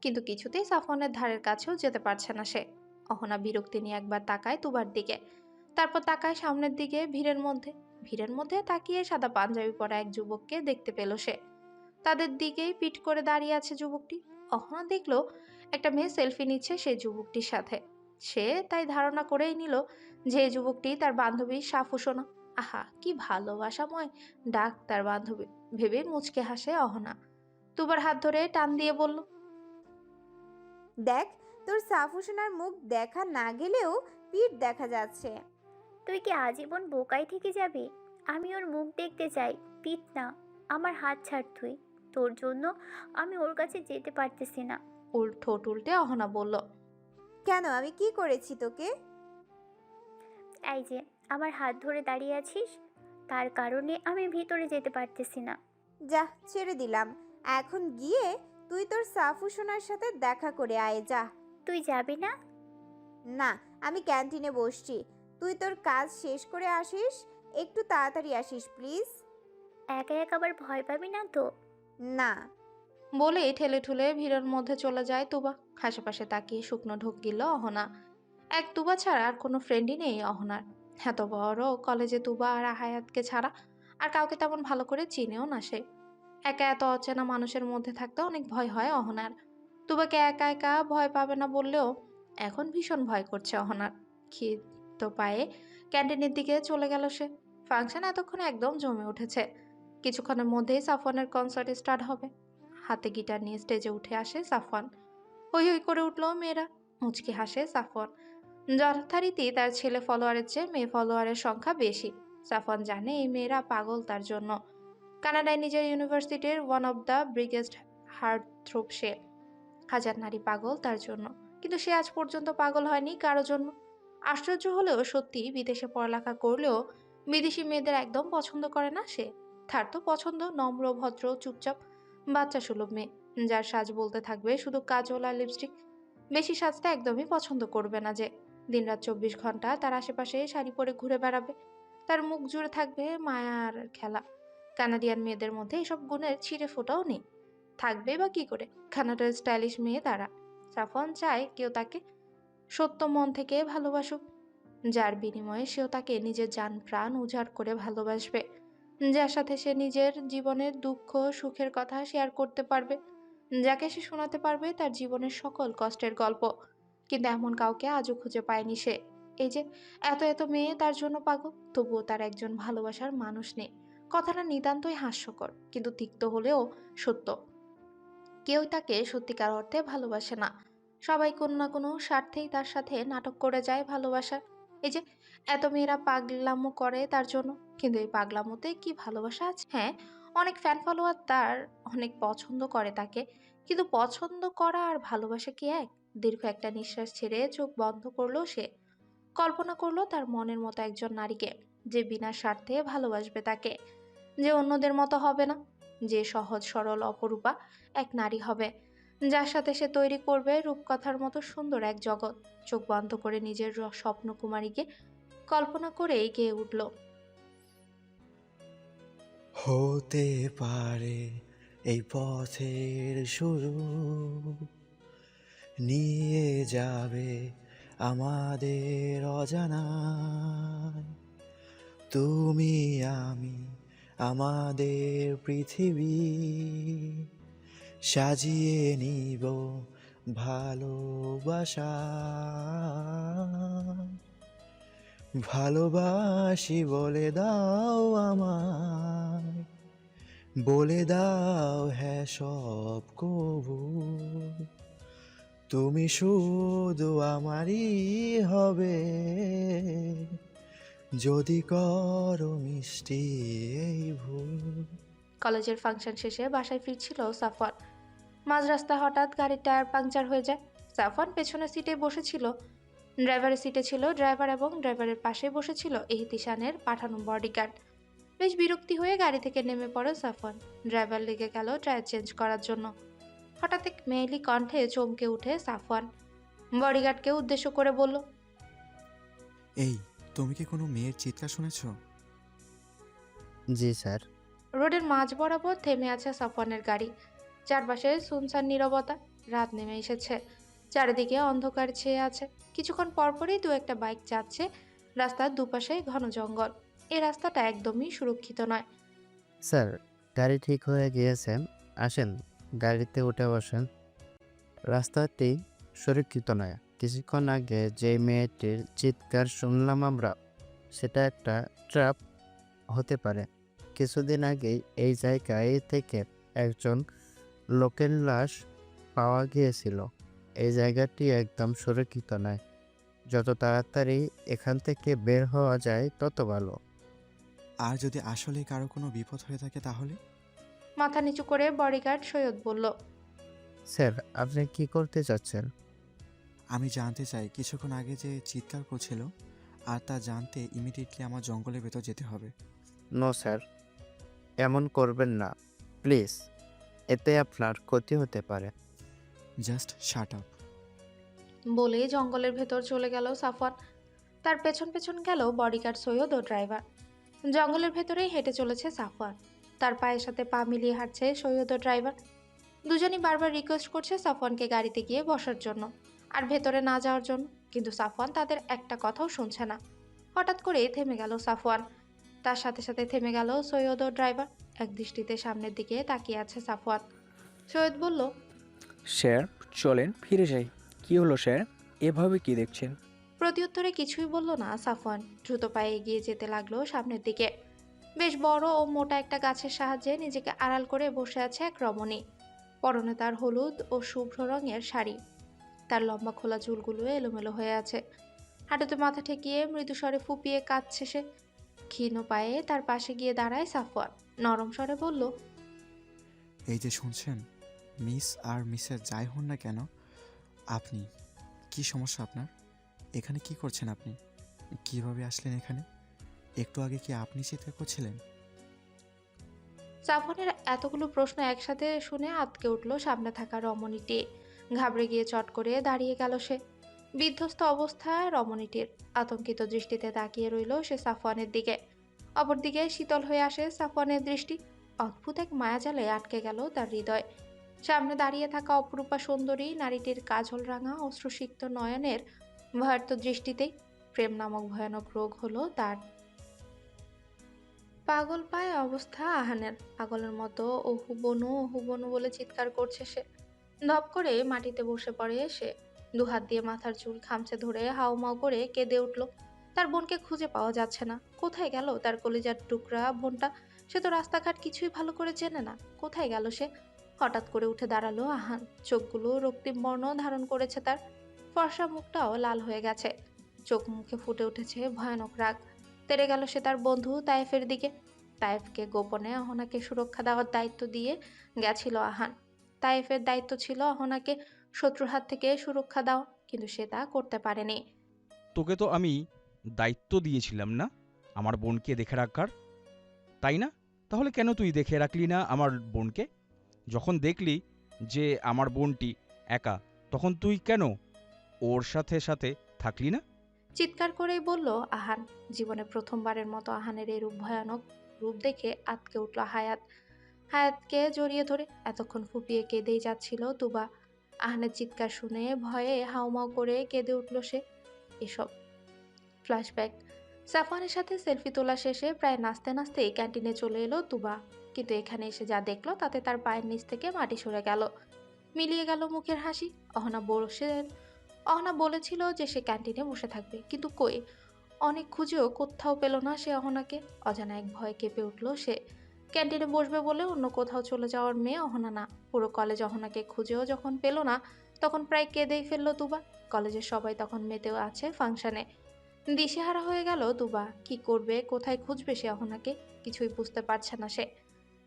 কিন্তু কিছুতেই সাফওয়ানের ধারের কাছেও যেতে পারছে না সে। অহনা বিরক্তি নিয়ে একবার তাকায় তুবার দিকে, তারপর তাকায় সামনের দিকে। ভিড়ের মধ্যে তাকিয়ে সাদা পাঞ্জাবি পরা এক যুবককে দেখতে পেল সে। তাদের দিকেই পিঠ করে দাঁড়িয়ে আছে যুবকটি। অহনা দেখলো একটা মেয়ে সেলফি নিচ্ছে সেই যুবকটির সাথে। সে তাই ধারণা করেই নিল যে এই যুবকটি তার বান্ধবী সাফু সোনা। আহা, কি ভালোবাসাময় ডাক তার বান্ধবী, ভেবে মুচকে হাসে অহনা। তুবার হাত ধরে টান দিয়ে বলল, দেখ, তোর সাফু সোনার মুখ দেখা না গেলেও পিঠ দেখা যাচ্ছে। তুই কি আজীবন বোকাই থেকে যাবি? আমি ওর মুখ দেখতে চাই, পিট না। আমার হাত ছাড় তুই। তোর জন্য আমি ওর কাছে যেতে পারতেছি না। ঠোঁট উল্টে অহনা বলল, কেন, আমি কি করেছি তোকে? এই যে আমার হাত ধরে দাঁড়িয়ে আছিস, তার কারণে আমি ভিতরে যেতে পারতেছি না। যা, ছেড়ে দিলাম। এখন গিয়ে তুই তোর সাফু সোনার সাথে দেখা করে আয়, যা। তুই যাবি না? না, আমি ক্যান্টিনে বসছি। তুই তোর কাজ শেষ করে আসিস, একটু তাড়াতাড়ি আসিস প্লিজ। একা একা আবার ভয় পাবি না তো? না। বলে ঠেলে ঠুলে ভিড়ের মধ্যে চলে যায় তুবা। আশেপাশে তাকিয়ে শুকনো ঢোক গিল অহনা। এক তুবা ছাড়া আর কোনো ফ্রেন্ডই নেই অহনার। এত বড় কলেজে তুবা আর হায়াতকে ছাড়া আর কাউকে তেমন ভালো করে চিনেও না সে। একা এত অচেনা মানুষের মধ্যে থাকতে অনেক ভয় হয় অহনার। তুবাকে একা একা ভয় পাবে না বললেও এখন ভীষণ ভয় করছে অহনার। ক্ষিপ্ত পায়ে ক্যান্টিনের দিকে চলে গেল সে। ফাংশন এতক্ষণে একদম জমে উঠেছে। কিছুক্ষণের মধ্যেই সাফওয়ানের কনসার্ট স্টার্ট হবে। হাতে গিটার নিয়ে স্টেজে উঠে আসে সাফওয়ান। হই হই করে উঠলো মেয়েরা। মুচকি হাসে সাফওয়ান। যথারীতি তার ছেলে ফলোয়ারের চেয়ে মেয়ে ফলোয়ারের সংখ্যা বেশি। সাফওয়ান জানে এই মেয়েরা পাগল তার জন্য। কানাডায় নিজের ইউনিভার্সিটির one of the biggest heartthrob সে। হাজার নারী পাগল তার জন্য, কিন্তু সে আজ পর্যন্ত পাগল হয়নি কারো জন্য। আশ্চর্য হলেও সত্যি, বিদেশে পড়ালেখা করলেও বিদেশি মেয়েদের একদম পছন্দ করে না সে। তার তো পছন্দ নম্র, ভদ্র, চুপচাপ, বাচ্চা সুলভ মেয়ে, যার সাজ বলতে থাকবে শুধু কাজল আর লিপস্টিক। বেশি সাজটা একদমই পছন্দ করবে না যে। দিনরাত 24 ঘন্টা তার আশেপাশে শাড়ি পরে ঘুরে বেড়াবে। তার মুখ জুড়ে থাকবে মায়ার খেলা। কানাডিয়ান মেয়েদের মধ্যে এসব গুণের ছিঁড়ে ফোটাও নেই। থাকবে বা কি করে, কানাডার স্টাইলিশ মেয়ে তারা। সাফওয়ান চায় কেউ তাকে সত্য মন থেকে ভালোবাসুক, যার বিনিময়ে সেও তাকে নিজের জান প্রাণ উজাড় করে ভালোবাসবে, যার সাথে সে নিজের জীবনের দুঃখ সুখের কথা শেয়ার করতে পারবে, যাকে সে শোনাতে পারবে তার জীবনের সকল কষ্টের গল্প। কিন্তু এমন কাউকে আজও খুঁজে পায়নি সে। এই যে এত এত মেয়ে তার জন্য পাগল, তবুও তার একজন ভালোবাসার মানুষ নেই। কথাটা নিতান্তই হাস্যকর, কিন্তু তিক্ত হলেও সত্য। কেউ তাকে সত্যিকার অর্থে ভালোবাসে না। সবাই কোনো না কোনো স্বার্থেই তার সাথে নাটক করে যায় ভালোবাসার। এই যে এত মেয়েরা পাগলামো করে তার জন্য, কিন্তু এই পাগলামোতে কি ভালোবাসা আছে? হ্যাঁ, অনেক ফ্যান ফলোয়ার তার অনেক পছন্দ করে তাকে, কিন্তু পছন্দ করা আর ভালোবাসা কি এক? দীর্ঘ একটা নিঃশ্বাস ছেড়ে চোখ বন্ধ করলো সে। কল্পনা করলো তার মনের মতো একজন নারীকে, যে বিনা স্বার্থে ভালোবাসবে তাকে, যে অন্যদের মতো হবে না, যে সহজ সরল অপরূপা এক নারী হবে, যার সাথে সে তৈরি করবে রূপকথার মতো সুন্দর এক জগৎ। চোখ বন্ধ করে নিজের স্বপ্ন কুমারীকে কল্পনা করে এগিয়ে উঠল। হতে পারে এই পথের শুরু, নিয়ে যাবে আমাদের অজানায়। তুমি আমি আমাদের পৃথিবী সাজিয়ে নিব ভালোবাসা। ভালোবাসি বলে দাও আমায়, বলে দাও হ্যাঁ সব কবু। তুমি শুধু আমারই হবে, যদি করো মিষ্টি এই ভুল। কলেজের ফাংশন শেষে বাসায় ফিরছিল সাফওয়ান। মাঝ রাস্তায় হঠাৎ গাড়ির টায়ার পাংচার হয়ে যায়। সাফওয়ান পেছনের সিটে বসেছিল। ড্রাইভারের সিটে ছিল ড্রাইভার, এবং ড্রাইভারের পাশে বসেছিল এহতিশানের পাঠানো বডিগার্ড। বেশ বিরক্তি হয়ে গাড়ি থেকে নেমে পড়ে সাফওয়ান। ড্রাইভার লেগে গেল টায়ার চেঞ্জ করার জন্য। হঠাৎ এক মেয়েলি কণ্ঠে চমকে উঠে সাফওয়ান। বডিগার্ডকে উদ্দেশ্য করে বলল, এই, তুমি কি কোনো মেয়ের চিৎকার শুনেছ? জি স্যার। রোডের মাঝ বরাবর থেমে আছে সাফওয়ানের গাড়ি। চারপাশে সুনসান নীরবতা। রাত নেমে এসেছে। চারিদিকে অন্ধকার ছেয়ে আছে। কিছুক্ষণ পরপরই দু একটা বাইক যাচ্ছে। রাস্তার দুপাশে ঘন জঙ্গল। এই রাস্তাটা একদমই সুরক্ষিত নয়। স্যার, গাড়ি ঠিক হয়ে গিয়েছে, আসেন গাড়িতে উঠে বসেন। রাস্তাটি সুরক্ষিত নয়। কিছুক্ষণ আগে যে মেয়েটির চিৎকার শুনলাম আমরা, সেটা একটা ট্র্যাপ হতে পারে। কিছুদিন আগেই এই জায়গায় থেকে একজন লোকের লাশ পাওয়া গিয়েছিল। এই জায়গাটি একদম সুরক্ষিত নয়। যত তাড়াতাড়ি এখান থেকে বের হওয়া যায় তত ভালো। আর যদি আসলে কারো কোনো বিপদ হয়ে থাকে তাহলে? মাথা নিচু করে বডিগার্ড সৈয়দ বলল, স্যার আপনি কি করতে চাচ্ছেন? আমি জানতে চাই কিছুক্ষণ আগে যে চিৎকার করছিল, আর তা জানতে ইমিডিয়েটলি আমার জঙ্গলের ভেতর যেতে হবে। নো স্যার, এমন করবেন না প্লিজ, এতে আপনার ক্ষতি হতে পারে। Just shut up. বলে জঙ্গলের ভেতর চলে গেল সাফওয়ান। তার পেছন পেছন গেল বডিগার্ড সৈয়দ ও ড্রাইভার। জঙ্গলের ভেতরেই হেঁটে চলেছে সাফওয়ান। তার পায়ের সাথে পা মিলিয়ে হাঁটছে সৈয়দ ও ড্রাইভার। দুজনই বারবার রিকোয়েস্ট করছে সাফওয়ানকে গাড়িতে গিয়ে বসার জন্য আর ভেতরে না যাওয়ার জন্য, কিন্তু সাফওয়ান তাদের একটা কথাও শুনছে না। হঠাৎ করে থেমে গেল সাফওয়ান। তার সাথে সাথে থেমে গেল সৈয়দ ও ড্রাইভার। এক দৃষ্টিতে সামনের দিকে তাকিয়ে আছে সাফওয়ান। সৈয়দ বলল, স্যার চলেন ফিরে যাই। কি হলো স্যার, এভাবে কি দেখছেন? প্রত্যুত্তরে কিছুই বলল না সাফওয়ান। দ্রুত পায়ে এগিয়ে যেতে লাগলো সামনের দিকে। বেশ বড় ও মোটা একটা গাছের সাহায্যে নিজেকে আড়াল করে বসে আছে এক রমণী। পরনে তার হলুদ ও শুভ্র রঙের শাড়ি। তার লম্বা খোলা চুলগুলো এলোমেলো হয়ে আছে। হাঁটুতে মাথা ঠেকিয়ে মৃদু স্বরে ফুপিয়ে কাঁদছে সে। ক্ষীণ পায়ে তার পাশে গিয়ে দাঁড়ায় সাফওয়ান। নরম স্বরে বলল, এই যে শুনছেন, মিস আর মিসেস যাই হন না কেন, আপনি কি সমস্যা আপনার? এখানে কি করছেন আপনি? কিভাবে আসলেন এখানে? একটু আগে কি আপনি চিৎকার করছিলেন? সাফওয়ানের এতগুলো প্রশ্ন একসাথে শুনে আঁতকে উঠল সামনে থাকা রমণীটি। ঘাবড়ে গিয়ে চট করে দাঁড়িয়ে গেল সে। বিধ্বস্ত অবস্থায় রমণীটির আতঙ্কিত দৃষ্টিতে তাকিয়ে রইল সে সাফওয়ানের দিকে। অপরদিকে শীতল হয়ে আসে সাফওয়ানের দৃষ্টি। অদ্ভুত এক মায়াজালে আটকে গেল তার হৃদয়। সামনে দাঁড়িয়ে থাকা অপরূপা সুন্দরী নারীটির কাজল রাঙা অশ্রুসিক্ত নয়নের ভয়ার্ত দৃষ্টিতেই প্রেম নামক ভয়ানক রোগ হলো তার। পাগল পায় অবস্থা আহানের। পাগলের মতো ওহুবনু ওহুবনু বলে চিৎকার করছে সে। ধপ করে মাটিতে বসে পড়ে সে। দুহাত দিয়ে মাথার চুল খামচে ধরে হাউমাউ করে কেঁদে উঠল। তার বোনকে খুঁজে পাওয়া যাচ্ছে না। কোথায় গেল তার কলিজার টুকরা বোনটা? সে তো রাস্তাঘাট কিছুই ভালো করে চেনে না। কোথায় গেল সে? হঠাৎ করে উঠে দাঁড়ালো আহান। চোখগুলো রক্তিম বর্ণ ধারণ করেছে তার। ফর্সা মুখটাও লাল হয়ে গেছে। চোখ মুখে ফুটে উঠেছে ভয়ানক রাগ। তেড়ে গেল সে তার বন্ধু তায়েফের দিকে। তায়েফকে গোপনে অহনাকে সুরক্ষা দেওয়ার দায়িত্ব দিয়ে গেছিল আহান। তায়েফের দায়িত্ব ছিল অহনাকে শত্রুর হাত থেকে সুরক্ষা দেওয়া, কিন্তু সে তা করতে পারেনি। তোকে তো আমি দায়িত্ব দিয়েছিলাম না আমার বোনকে দেখে রাখার, তাই না? তাহলে কেন তুই দেখে রাখলি না আমার বোনকে? যখন দেখলি যে আমার বোনটি একা, তখন তুই কেন ওর সাথে সাথে থাকলি না? চিৎকার করেই বলল আহান। জীবনে প্রথমবারের মতো আহানের এই রূপ ভয়ানক রূপ দেখে আঁতকে উঠল হায়াত। হায়াতকে জড়িয়ে ধরে এতক্ষণ ফুপিয়ে কেঁদেই যাচ্ছিল তুবা। আহানের চিৎকার শুনে ভয়ে হাউমাউ করে কেঁদে উঠল সে। এসব ফ্ল্যাশব্যাক। সাফওয়ানের সাথে সেলফি তোলা শেষে প্রায় নাচতে নাচতেই ক্যান্টিনে চলে এলো তুবা। কিন্তু এখানে এসে যা দেখলো তাতে তার পায়ের নিচ থেকে মাটি সরে গেল। মিলিয়ে গেল মুখের হাসি। অহনা বলেছিল যে সে ক্যান্টিনে বসে থাকবে, কিন্তু কই? অনেক খুঁজেও কোথাও পেল না সে অহনাকে। অজানা এক ভয় কেঁপে উঠল সে। ক্যান্টিনে বসবে বলে অন্য কোথাও চলে যাওয়ার মেয়ে অহনা না। পুরো কলেজ অহনাকে খুঁজেও যখন পেল না, তখন প্রায় কেঁদেই ফেললো তুবা। কলেজের সবাই তখন মেতেও আছে ফাংশনে। দিশেহারা হয়ে গেল তুবা। কি করবে, কোথায় খুঁজবে সে অহনাকে? কিছুই বুঝতে পারছে না সে।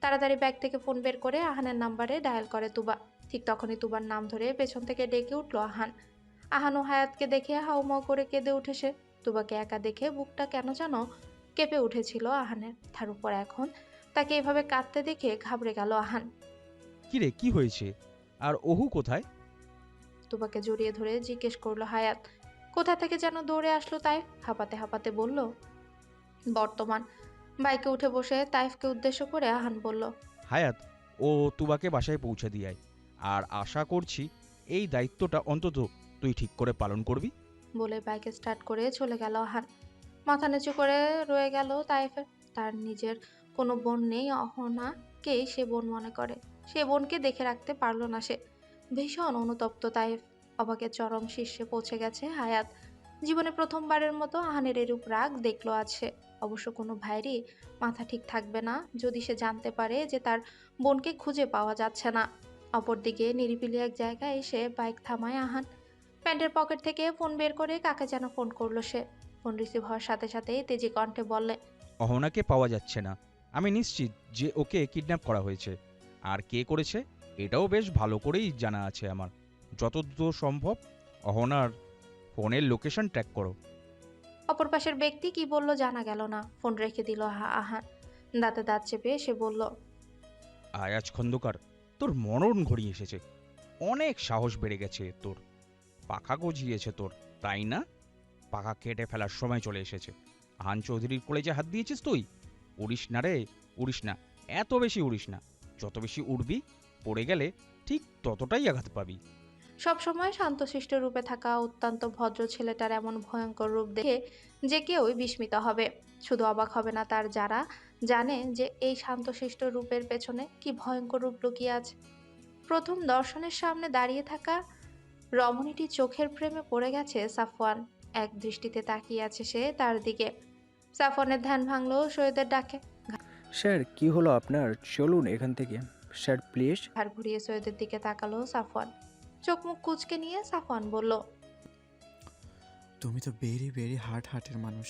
তাড়াতাড়ি ব্যাগ থেকে ফোন বের করে আহানের নাম্বারে ডায়াল করে তুবা। ঠিক তখনই তুবার নাম ধরে পেছন থেকে ডেকে উঠল আহান। আহান ও হায়াতকে দেখে হাউমাউ করে কেঁদে উঠে সে। তুবাকে একা দেখে বুকটা কেন যেন কেঁপে উঠেছিল আহানের। তার উপর এখন তাকে এভাবে কাঁদতে দেখে ঘাবড়ে গেল আহান। কিরে, কি হয়েছে? আর ওহু কোথায়? তুবাকে জড়িয়ে ধরে জিজ্ঞেস করলো হায়াত। কোথা থেকে যেন দৌড়ে আসলো তাইফ। হাঁপাতে হাঁপাতে বলল। বর্তমান। বাইকে উঠে বসে তাইফকে উদ্দেশ্য করে আহান বলল, হায়াত, ও তুবাকে বাসায় পৌঁছে দিয়ে আয়। আর আশা করছি এই দায়িত্বটা অন্তত তুই ঠিক করে পালন করবি। বলে বাইকে স্টার্ট করে চলে গেল আহান। মাথা নিচু করে রয়ে গেল তাইফের। তার নিজের কোনো বোন নেই। অহনাকেই সে বোন মনে করে। সে বোনকে দেখে রাখতে পারল না সে। ভীষণ অনুতপ্ত তাইফ। অবাকের চরম শীর্ষে পৌঁছে গেছে হায়াত। জীবনে প্রথমবারের মতো আহানের এরূপ রাগ দেখলো আজ সে। অবশ্য কোনো ভাইরই মাথা ঠিক থাকবে না যদি সে জানতে পারে যে তার বোনকে খুঁজে পাওয়া যাচ্ছে না। অপরদিকে নিরিবিলি এক জায়গায় এসে বাইক থামায় আহান। প্যান্টের পকেট থেকে ফোন বের করে কাকে যেন ফোন করলো সে। ফোন রিসিভ হওয়ার সাথে সাথেই তেজি কণ্ঠে বললে, অহনাকে পাওয়া যাচ্ছে না। আমি নিশ্চিত যে ওকে কিডন্যাপ করা হয়েছে। আর কে করেছে এটাও বেশ ভালো করেই জানা আছে আমার। যতদূর সম্ভব অহনার ফোনের লোকেশন ট্র্যাক করো। অপর পাশের ব্যক্তি কি বলল জানা গেল না। ফোন রেখে দিল আহান। দাঁতে দাঁত চেপে সে বলল, আয়াজ খন্দকার, তোর মরণ ঘড়িয়ে এসেছে। অনেক সাহস বেড়ে গেছে তোর। পাখা গজিয়েছে তোর, তাই না? পাখা কেটে ফেলার সময় চলে এসেছে। আহান চৌধুরীর কলেজে হাত দিয়েছিস তুই? উড়িস না রে, উড়িস না। এত বেশি উড়িস না। যত বেশি উড়বি, পড়ে গেলে ঠিক ততটাই আঘাত পাবি। সবসময় শান্তশিষ্ট রূপে থাকা অত্যন্ত ভদ্র ছেলেটার এমন ভয়ঙ্কর রূপ দেখে যে কেউই বিস্মিত হবে। শুধু অবাক হবে না তার যারা জানে যে এই শান্তশিষ্ট রূপের পেছনে কি ভয়ঙ্কর রূপ লুকিয়ে আছে। প্রথম দর্শনের সামনে দাঁড়িয়ে থাকা রমণীটি চোখের প্রেমে পড়ে গেছে সাফওয়ান। এক দৃষ্টিতে তাকিয়ে আছে সে তার দিকে। সাফওয়ানের ধ্যান ভাঙলো সৈয়দের ডাকে। স্যার কি হলো আপনার? চলুন এখান থেকে স্যার প্লিজ। ঘাড় ঘুরিয়ে সৈয়দের দিকে তাকালো সাফওয়ান। চোখ মুখ কুঁচকে নিয়ে সাফওয়ান বলল, তুমি তো ভেরি ভেরি হার্টের মানুষ।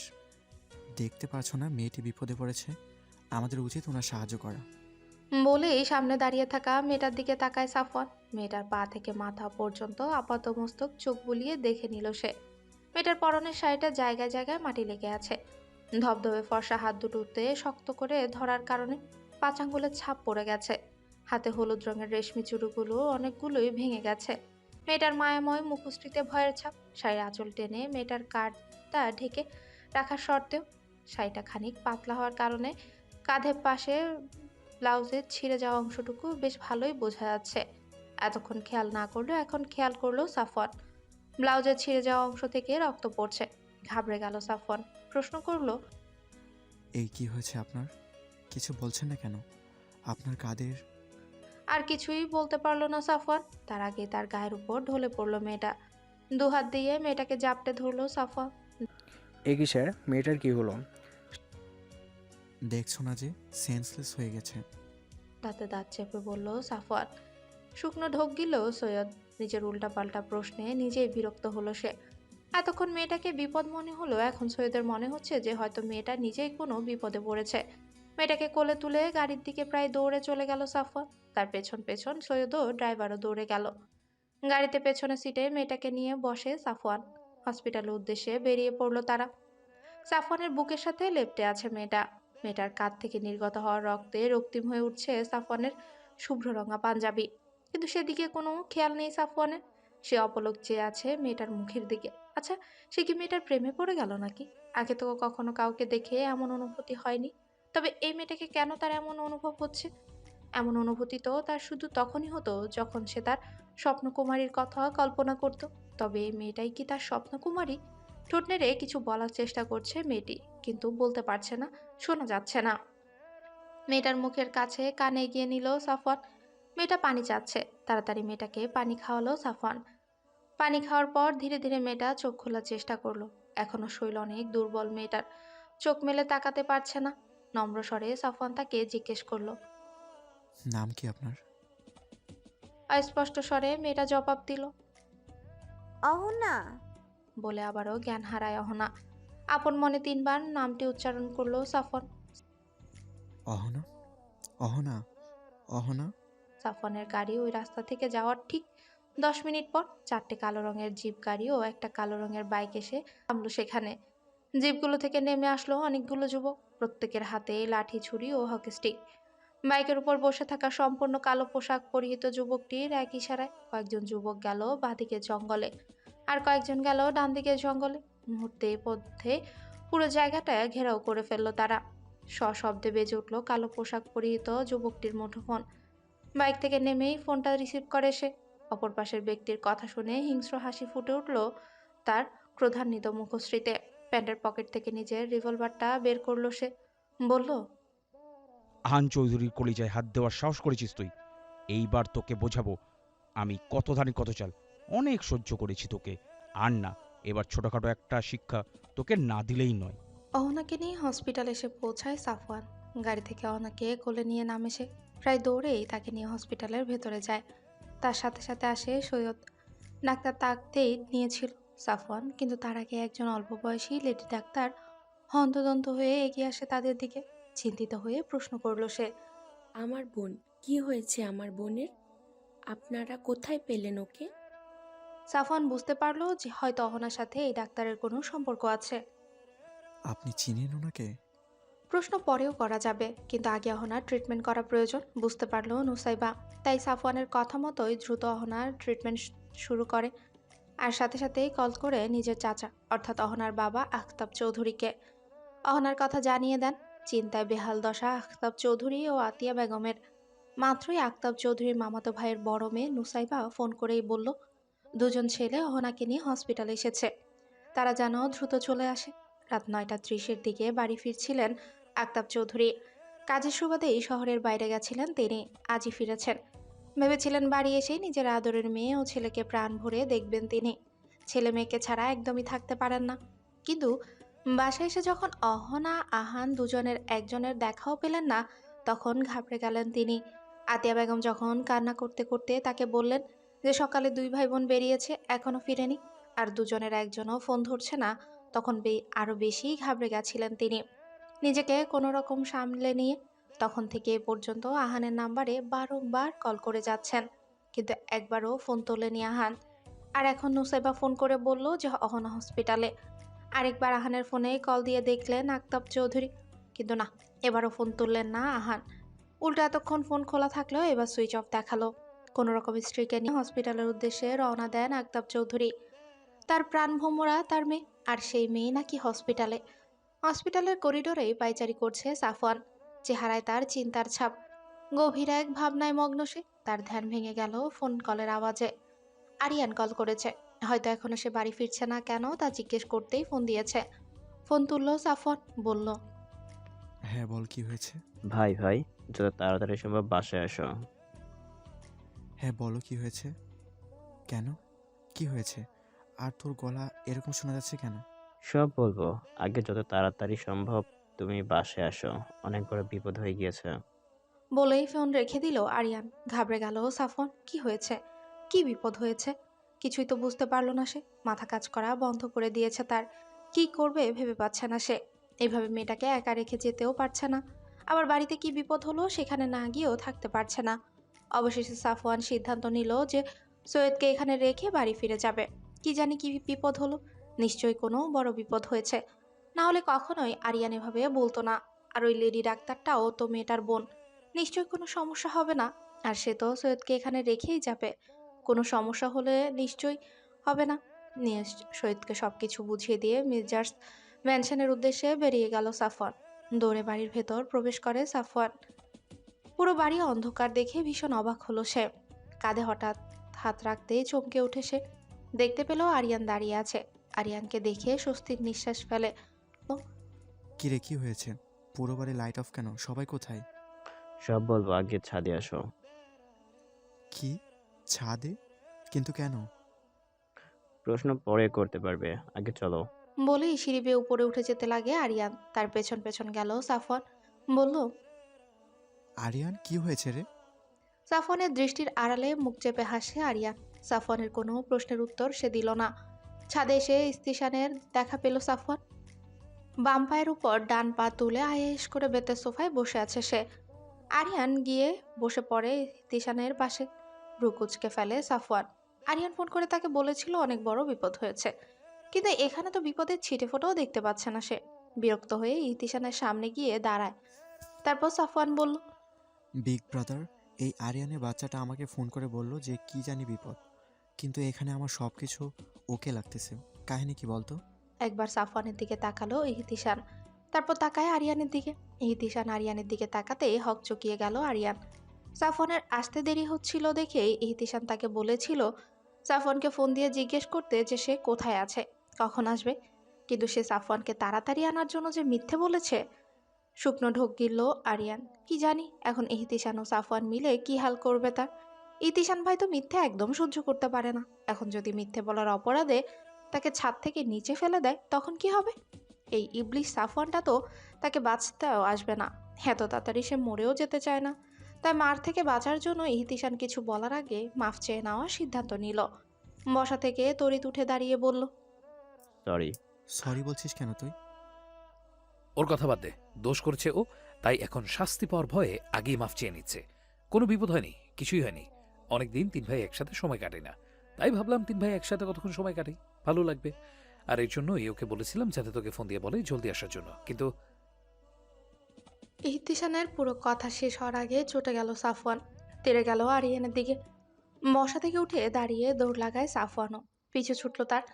দেখতে পাচ্ছ না মেয়েটি বিপদে পড়েছে? আমাদের উচিত ওনার সাহায্য করা। বলেই সামনে দাঁড়িয়ে থাকা মেয়েটার দিকে তাকায় সাফওয়ান। মেয়েটার পা থেকে মাথা পর্যন্ত আপাতমস্তক চোখ বুলিয়ে দেখে নিল সে। মেয়েটার পরনের শাড়িটা জায়গায় জায়গায় মাটি লেগে আছে। ধবধবে ফর্সা হাত দুটোতে শক্ত করে ধরার কারণে পাঁচ আঙ্গুলের ছাপ পড়ে গেছে। হাতে হলুদ রঙের রেশমি চুড়িগুলো অনেকগুলোই ভেঙে গেছে। মেয়েটার মায়াময় মুখশ্রীতে ভয়ের ছাপ। শাড়ির আঁচল টেনে মেয়েটার কাঁধটা ঢেকে রাখার সত্ত্বেও শাড়িটা খানিক পাতলা হওয়ার কারণে কাঁধের পাশে ব্লাউজের ছিঁড়ে যাওয়া অংশটুকু বেশ ভালোই বোঝা যাচ্ছে। এতক্ষণ খেয়াল না করলেও এখন খেয়াল করলো সাফওয়ান। ব্লাউজের ছিঁড়ে যাওয়া অংশ থেকে রক্ত পড়ছে। ঘাবড়ে গেল সাফওয়ান। প্রশ্ন করলো, এই কি হয়েছে আপনার? কিছু বলছেন না কেন? আপনার কাঁধের... আর কিছুই বলতে পারলো না সাফওয়ান। তার আগে তার গায়ের উপর ঢলে পড়লো মেয়েটা। দুহাত দিয়ে মেয়েটাকে জাপটে ধরলো সাফওয়ান। এ কি স্যার, মেয়েটার কি হলো? দেখছো না যে সেন্সলেস হয়ে গেছে। দাঁতে দাঁত চেপে বলল সাফওয়ান। শুকনো ঢোক গিল সৈয়দ। নিজের উল্টাপাল্টা প্রশ্নে নিজেই বিরক্ত হলো সে। এতক্ষণ মেয়েটাকে বিপদ মনে হলো, এখন সৈয়দের মনে হচ্ছে যে হয়তো মেয়েটা নিজেই কোনো বিপদে পড়েছে। মেয়েটাকে কোলে তুলে গাড়ির দিকে প্রায় দৌড়ে চলে গেল সাফওয়ান। তার পেছন পেছন সৈয়দও ড্রাইভারও দৌড়ে গেল। গাড়িতে পেছনের সিটে মেয়েটাকে নিয়ে বসে সাফওয়ান। হসপিটালের উদ্দেশ্যে বেরিয়ে পড়লো তারা। সাফওয়ানের বুকের সাথে লেপ্টে আছে মেয়েটা। মেয়েটার কাঁধ থেকে নির্গত হওয়ার রক্তে রক্তিম হয়ে উঠছে সাফওয়ানের শুভ্র রঙা পাঞ্জাবি। কিন্তু সেদিকে কোনো খেয়াল নেই সাফওয়ানের। সে অপলক চেয়ে আছে মেয়েটার মুখের দিকে। আচ্ছা, সে কি মেয়েটার প্রেমে পড়ে গেল নাকি? আগে তো কখনো কাউকে দেখে এমন অনুভূতি হয়নি। তবে এই মেয়েটাকে কেন তার এমন অনুভব হচ্ছে? এমন অনুভূতি তো তার শুধু তখনই হতো যখন সে তার স্বপ্নকুমারীর কথা কল্পনা করত। তবে এই মেয়েটাই কি তার স্বপ্নকুমারী? ঠোঁট নেড়ে কিছু বলার চেষ্টা করছে মেয়েটি, কিন্তু বলতে পারছে না, শোনা যাচ্ছে না। মেয়েটার মুখের কাছে কানে এগিয়ে নিল সাফওয়ান। মেয়েটা পানি চাচ্ছে। তাড়াতাড়ি মেয়েটাকে পানি খাওয়ালো সাফওয়ান। পানি খাওয়ার পর ধীরে ধীরে মেয়েটা চোখ খোলার চেষ্টা করলো। এখনো শরীর অনেক দুর্বল মেয়েটার। চোখ মেলে তাকাতে পারছে না। নম্র স্বরে সাফওয়ান তাকে জিজ্ঞেস করলো, নাম কি আপনার? অস্পষ্ট স্বরে মেয়েটা জবাব দিল। অহনা। বলে আবারও জ্ঞান হারায় অহনা। আপন মনে 3 বার নামটি উচ্চারণ করলো সাফওয়ান। অহনা, অহনা, অহনা। সাফওয়ানের গাড়ি ওই রাস্তা থেকে যাওয়ার ঠিক 10 মিনিট পর 4টে কালো রঙের জিপ গাড়ি ও একটা কালো রঙের বাইক এসে থামলো সেখানে। জিপগুলো থেকে নেমে আসলো অনেকগুলো যুবক। প্রত্যেকের হাতে লাঠি, ছুরি ও হকি স্টিক। বাইকের উপর বসে থাকা সম্পূর্ণ কালো পোশাক পরিহিত যুবকটির এক ইশারায় কয়েকজন যুবক গেল বাঁদিকে জঙ্গলে, আর কয়েকজন গেল ডান দিকে জঙ্গলে। মুহূর্তে মধ্যে পুরো জায়গাটা ঘেরাও করে ফেললো তারা। সশব্দে বেজে উঠল কালো পোশাক পরিহিত যুবকটির মুঠোফোন। বাইক থেকে নেমেই ফোনটা রিসিভ করে সে। অপর পাশের ব্যক্তির কথা শুনে হিংস্র হাসি ফুটে উঠল তার ক্রোধান্বিত মুখশ্রীতে। প্যান্টের পকেট থেকে নিজের রিভলভারটা বের করলো সে। বলল, আহান চৌধুরীর কলিজায় হাত দেওয়ার সাহস করেছিস তুই। এইবার তোকে বোঝাবো আমি কত ধানে কত চাল। অনেক সহ্য করেছি তোকে, আর না, এবার ছোটখাটো একটা শিক্ষা তোকে না দিলেই নয়। অহনাকে নিয়ে হসপিটাল এসে পৌঁছায় সাফওয়ান। গাড়ি থেকে অহনাকে কোলে নিয়ে নামে সে। প্রায় দৌড়েই তাকে নিয়ে হসপিটালের ভেতরে যায়। তার সাথে সাথে আসে সৈয়দ। ডাক্তার তাকতেই নিয়েছিল সাফওয়ান, কিন্তু তার আগে একজন অল্প বয়সী লেডি ডাক্তার হন্তদন্ত হয়ে এগিয়ে আসে তাদের দিকে। চিন্তিত হয়ে প্রশ্ন করলো সে, আমার বোন, কি হয়েছে আমার বোনের? আপনারা কোথায় পেলেন ওকে? সাফওয়ান বুঝতে পারলো যে হয়তো অহনার সাথে এই ডাক্তারের কোনো সম্পর্ক আছে। আপনি চিনেন ওনাকে? প্রশ্ন পরেও করা যাবে, কিন্তু আগে অহনার ট্রিটমেন্ট করা প্রয়োজন, বুঝতে পারলো নুসাইবা। তাই সাফওয়ানের কথা মতোই দ্রুত অহনার ট্রিটমেন্ট শুরু করে। আর সাথে সাথেই কল করে নিজের চাচা অর্থাৎ অহনার বাবা আখতাব চৌধুরীকে অহনার কথা জানিয়ে দেন। চিন্তায় বেহাল দশা আখতাব চৌধুরী ও আতিয়া বেগমের। মাত্রই আখতাব চৌধুরীর মামাতো ভাইয়ের বড় মেয়ে নুসাইবা ফোন করেই বলল দুজন ছেলে অহনাকে নিয়ে হসপিটালে এসেছে, তারা যেন দ্রুত চলে আসে। রাত 9:30-এর দিকে বাড়ি ফিরছিলেন আখতাব চৌধুরী। কাজের সুবাদেই শহরের বাইরে গেছিলেন তিনি, আজই ফিরেছেন। ভেবেছিলেন বাড়ি এসেই নিজের আদরের মেয়ে ও ছেলেকে প্রাণ ভরে দেখবেন তিনি। ছেলে মেয়েকে ছাড়া একদমই থাকতে পারেন না। কিন্তু বাসায় এসে যখন অহনা আহান দুজনের একজনের দেখাও পেলেন না, তখন ঘাবড়ে গেলেন তিনি। আতিয়া বেগম যখন কান্না করতে করতে তাকে বললেন যে সকালে দুই ভাই বোন বেরিয়েছে, এখনো ফিরেনি, আর দুজনের একজনও ফোন ধরছে না, তখন আরো বেশি ঘাবড়ে গেছিলেন তিনি। নিজেকে কোনো রকম সামলে নিয়ে তখন থেকে এ পর্যন্ত আহানের নাম্বারে বারংবার কল করে যাচ্ছেন, কিন্তু একবারও ফোন তোলেনি আহান। আর এখন নুসাইবা ফোন করে বলল যে অহনা হসপিটালে। আরেকবার আহানের ফোনে কল দিয়ে দেখলেন আখতাব চৌধুরী, কিন্তু না, এবারও ফোন তুললেন না আহান। উল্টো এতক্ষণ ফোন খোলা থাকলেও এবার সুইচ অফ দেখালো। কোনো রকম স্ত্রীকে নিয়ে হসপিটালের উদ্দেশ্যে রওনা দেন আখতাব চৌধুরী। তার প্রাণ ভোমরা তার মেয়ে, আর সেই মেয়ে নাকি হসপিটালে। হসপিটালের করিডোরেই পায়চারি করছে সাফওয়ান, চেহারায় তার চিন্তার ছাপ। গভীর এক ভাবনায় মগ্ন সে। তার ধ্যান ভেঙে গেল ফোন কলের আওয়াজে। আরিয়ান কল করেছে, হয়তো এখনো সে বাড়ি ফিরছে না কেন তা জিজ্ঞেস করতেই ফোন দিয়েছে। ফোন তুললো সাফওয়ান, বলল হ্যাঁ বল, কি হয়েছে? ভাই ভাই, যত তাড়াতাড়ি সম্ভব বাসায় আসো। হ্যাঁ বলো, কি হয়েছে? কেন, কি হয়েছে? আর তোর গলা এরকম শোনা যাচ্ছে কেন? সব বলবো, আগে যত তাড়াতাড়ি সম্ভব তুমি বাসায় আসো, অনেক বড় বিপদ হয়ে গিয়েছে। বলেই ফোন রেখে দিল আরিয়ান। ঘাবড়ে গেল সাফওয়ান, কি হয়েছে, কি বিপদ হয়েছে? কিছুই তো বুঝতে পারলো না সে। মাথা কাজ করা বন্ধ করে দিয়েছে তার। কি করবে ভেবে পাচ্ছে না সে। এইভাবে মেয়েটাকে একা রেখে যেতেও পারছে না, আবার বাড়িতে কি বিপদ হলো সেখানে না গিয়েও থাকতে পারছে না। অবশেষে সাফওয়ান সিদ্ধান্ত নিল যে সৈয়দকে এখানে রেখে বাড়ি ফিরে যাবে। কি জানি কি বিপদ হলো, নিশ্চয়ই কোনো বড় বিপদ হয়েছে, না হলে কখনোই আরিয়ান এভাবে বলতো না। আর ওই লেডি ডাক্তারটাও তো মেয়েটার বোন, নিশ্চয়ই কোনো সমস্যা হবে না। আর সে তো সৈয়দকে এখানে রেখেই যাবে, কোনো সমস্যা হলে নিশ্চয়ই হবে না। নিয়ে সৈয়দকে সবকিছু বুঝিয়ে দিয়ে মির্জার্স ম্যানশনের উদ্দেশ্যে বেরিয়ে গেল সাফওয়ান। দৌড়ে বাড়ির ভেতর প্রবেশ করে সাফওয়ান। পুরো বাড়ি অন্ধকার দেখে ভীষণ অবাক হলো সে। কাঁধে হঠাৎ হাত রাখতেই চমকে উঠে সে। দেখতে পেল আরিয়ান দাঁড়িয়ে আছে। আরিয়ানকে দেখে স্বস্তির নিঃশ্বাস ফেলে। কিরে, কি হয়েছে? পুরো বাড়ি লাইট অফ কেন? সবাই কোথায়? সব বলবো, আগে ছাদে আসো। কি, ছাদে? কিন্তু কেন? প্রশ্ন পরে করতে পারবে, আগে চলো। বলেই সিঁড়ি বেয়ে উপরে উঠে যেতে লাগে আরিয়ান। তার পেছন পেছন গেল সাফওয়ান। বলল, আরিয়ান, কি হয়েছে রে? সাফওয়ানের দৃষ্টির আড়ালে মুখ চেপে হাসে আরিয়ান। সাফওয়ানের কোনো প্রশ্নের উত্তর সে দিল না। ছাদে এসে ইস্তিশানের দেখা পেল সাফওয়ান। বাম পায়ের উপর ডান পা তুলে আয়েশ করে বেতের সোফায় বসে আছে সে। আরিয়ান গিয়ে বসে পড়ে ইস্তিশানের পাশে। রুকুচকে ফেলে সাফওয়ান। আরিয়ান ফোন করে তাকে বলেছিল অনেক বড় বিপদ হয়েছে, কিন্তু এখানে তো বিপদের ছিটে ফোটাও দেখতে পাচ্ছে না সে। বিরক্ত হয়ে ইতিশানের সামনে গিয়ে দাঁড়ায়। তারপর সাফওয়ান বলল, বিগ ব্রাদার, এই আরিয়ানের বাচ্চাটা আমাকে ফোন করে বলল যে কি জানি বিপদ, কিন্তু এখানে আমার সব কিছু ওকে লাগতেছে। কাহিনী কি বলতো? একবার সাফওয়ানের দিকে তাকালো ইহতিশান, তারপর তাকায় আরিয়ানের দিকে। ইহতিশান আরিয়ানের দিকে তাকাতে হক চকিয়ে গেল আরিয়ান। সাফওয়ানের আসতে দেরি হচ্ছিল দেখে ইহতিশান তাকে বলেছিল সাফওয়ানকে ফোন দিয়ে জিজ্ঞেস করতে যে সে কোথায় আছে, কখন আসবে। কিন্তু সে সাফওয়ানকে তাড়াতাড়ি আনার জন্য যে মিথ্যে বলেছে। শুকনো ঢোক গিলল আরিয়ান। কি জানি এখন ইহতিশান ও সাফওয়ান মিলে কি হাল করবে তার। ইহতিশান ভাই তো মিথ্যে একদম সহ্য করতে পারে না। এখন যদি মিথ্যে বলার অপরাধে তাকে ছাদ থেকে নিচে ফেলে দেয় তখন কি হবে? এই ইবলিশ সাফওয়ানটা তো তাকে বাঁচতেও আসবে না। এত তাড়াতাড়ি সে মরেও যেতে চায় না। তাই মার থেকে বাঁচার জন্য ইহতিশান কিছু বলার আগে মাফ চেয়ে নেওয়ার সিদ্ধান্ত নিল। বসা থেকে তড়িৎ উঠে দাঁড়িয়ে বলল, সরি। সরি বলছিস কেন তুই? ওর কথা বাদ দে, দোষ করেছে ও, তাই এখন শাস্তি পাওয়ার ভয়ে আগেই মাফ চেয়ে নিচ্ছে। কোনো বিপদ হয়নি, কিছুই হয়নি। অনেকদিন 3 ভাই একসাথে সময় কাটে না, তাই ভাবলাম 3 ভাই একসাথে কতক্ষণ সময় কাটে, ভালো লাগবে। আর এর জন্যই ওকে বলেছিলাম যাতে তোকে ফোন দিয়ে বলে জলদি আসার জন্য, কিন্তু ইহতিশানের পুরো কথা শেষ হওয়ার আগে ছুটে গেল সাফওয়ান, তেড়ে গেল আরিয়ানের দিকে। বসা থেকে উঠে দাঁড়িয়ে দৌড় লাগায় সাফওয়ানও, পিছু ছুটল তার।